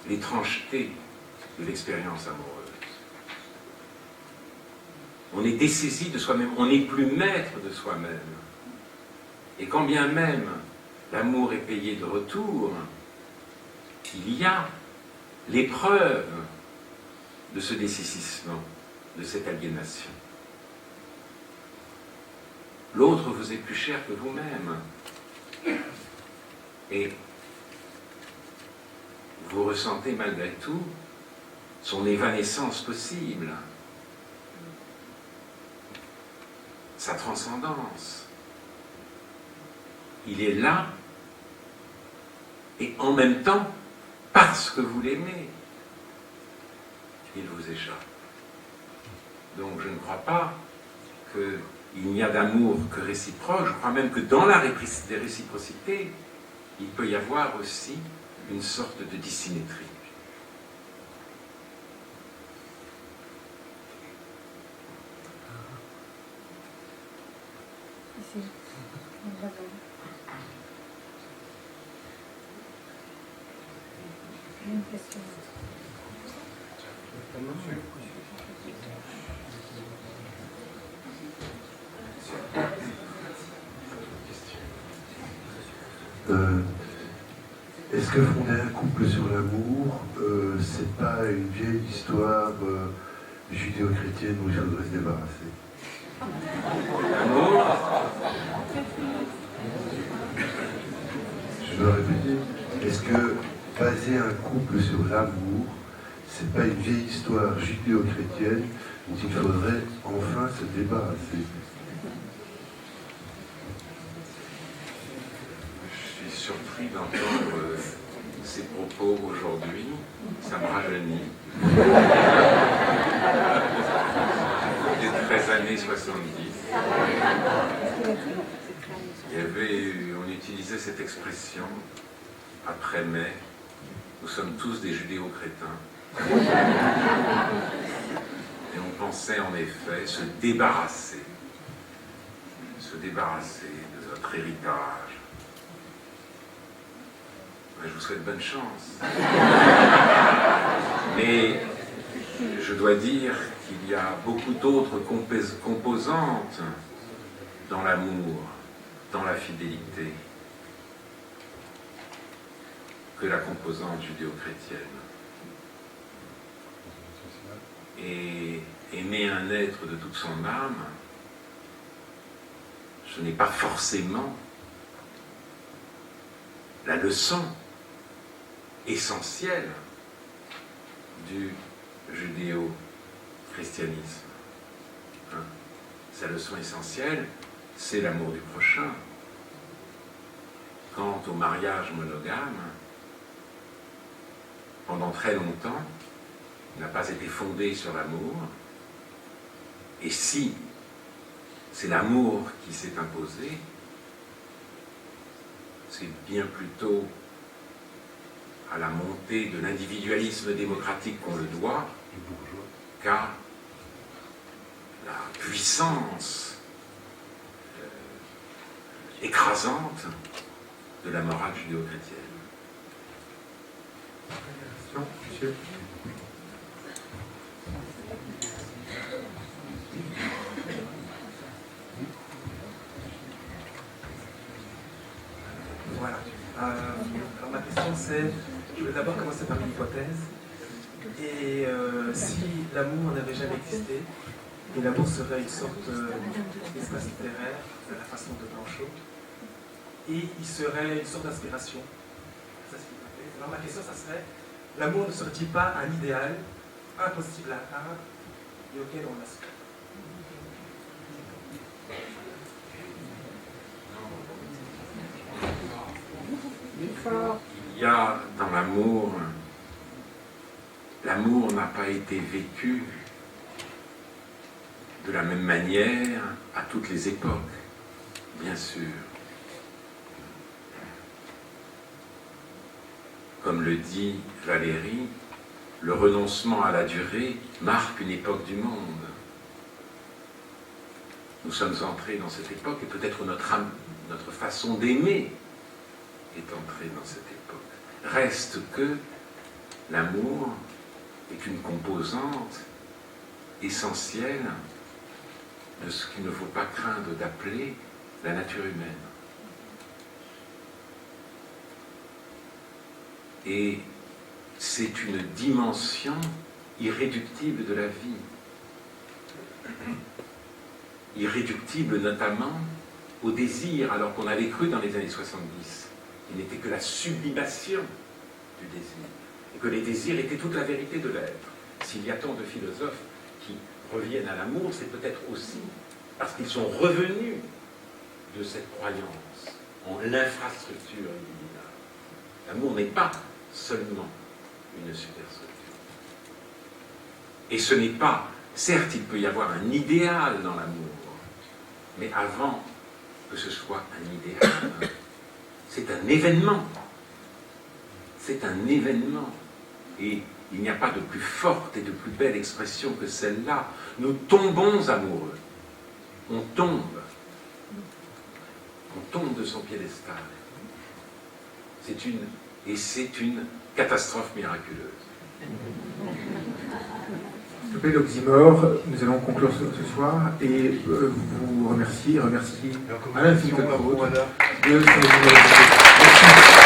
Speaker 2: l'étrangeté de l'expérience amoureuse. On est dessaisi de soi-même, on n'est plus maître de soi-même. Et quand bien même l'amour est payé de retour, il y a l'épreuve de ce dessaisissement, de cette aliénation. L'autre vous est plus cher que vous-même. Et vous ressentez malgré tout son évanescence possible, sa transcendance. Il est là, et en même temps, parce que vous l'aimez, il vous échappe. Donc je ne crois pas qu'il n'y a d'amour que réciproque. Je crois même que dans la réciprocité, il peut y avoir aussi une sorte de dissymétrie.
Speaker 5: Ici. Une question.
Speaker 6: Est-ce que fonder un couple sur l'amour, c'est pas une vieille histoire judéo-chrétienne où il faudrait se débarrasser?
Speaker 2: L'amour,
Speaker 6: Je veux répéter, est-ce que baser un couple sur l'amour, c'est pas une vieille histoire judéo-chrétienne dont il faudrait enfin se débarrasser?
Speaker 2: je suis surpris d'entendre ces propos aujourd'hui. Ça me rajeunit. Des 13 années 70. On utilisait cette expression, après mai, nous sommes tous des judéo-crétins. Et on pensait en effet se débarrasser de notre héritage. Je vous souhaite bonne chance. Mais je dois dire qu'il y a beaucoup d'autres composantes dans l'amour, dans la fidélité, que la composante judéo-chrétienne. Et aimer un être de toute son âme, ce n'est pas forcément la leçon essentielle du judéo-christianisme. Sa leçon essentielle, c'est l'amour du prochain. Quant au mariage monogame, pendant très longtemps, n'a pas été fondé sur l'amour. Et si c'est l'amour qui s'est imposé, c'est bien plutôt à la montée de l'individualisme démocratique qu'on le doit, qu'à la puissance écrasante de la morale judéo-chrétienne.
Speaker 1: Question, monsieur.
Speaker 7: Voilà. Alors ma question c'est, je vais d'abord commencer par une hypothèse. Et si l'amour n'avait jamais existé, et l'amour serait une sorte d'espace littéraire, de la façon de Blanchot, et il serait une sorte d'inspiration. Ça, c'est une hypothèse. Alors ma question, ça serait, l'amour ne serait-il pas un idéal impossible à atteindre et auquel on aspire?
Speaker 2: Il y a dans l'amour, l'amour n'a pas été vécu de la même manière à toutes les époques, bien sûr. Comme le dit Valéry, le renoncement à la durée marque une époque du monde. Nous sommes entrés dans cette époque et peut-être notre façon d'aimer est entrée dans cette époque. Reste que l'amour est une composante essentielle de ce qu'il ne faut pas craindre d'appeler la nature humaine. Et c'est une dimension irréductible de la vie. Irréductible notamment au désir, alors qu'on avait cru dans les années 70. Il n'était que la sublimation du désir. et que les désirs étaient toute la vérité de l'être. S'il y a tant de philosophes qui reviennent à l'amour, c'est peut-être aussi parce qu'ils sont revenus de cette croyance en l'infrastructure divine. L'amour n'est pas seulement une superstructure. Et ce n'est pas, certes, il peut y avoir un idéal dans l'amour, mais avant que ce soit un idéal, c'est un événement. C'est un événement. Et il n'y a pas de plus forte et de plus belle expression que celle-là. Nous tombons amoureux. On tombe. On tombe de son piédestal. C'est une catastrophe miraculeuse.
Speaker 1: Bel oxymore, nous allons conclure ce soir et vous remercier à l'infini de votre de son générosité. Merci.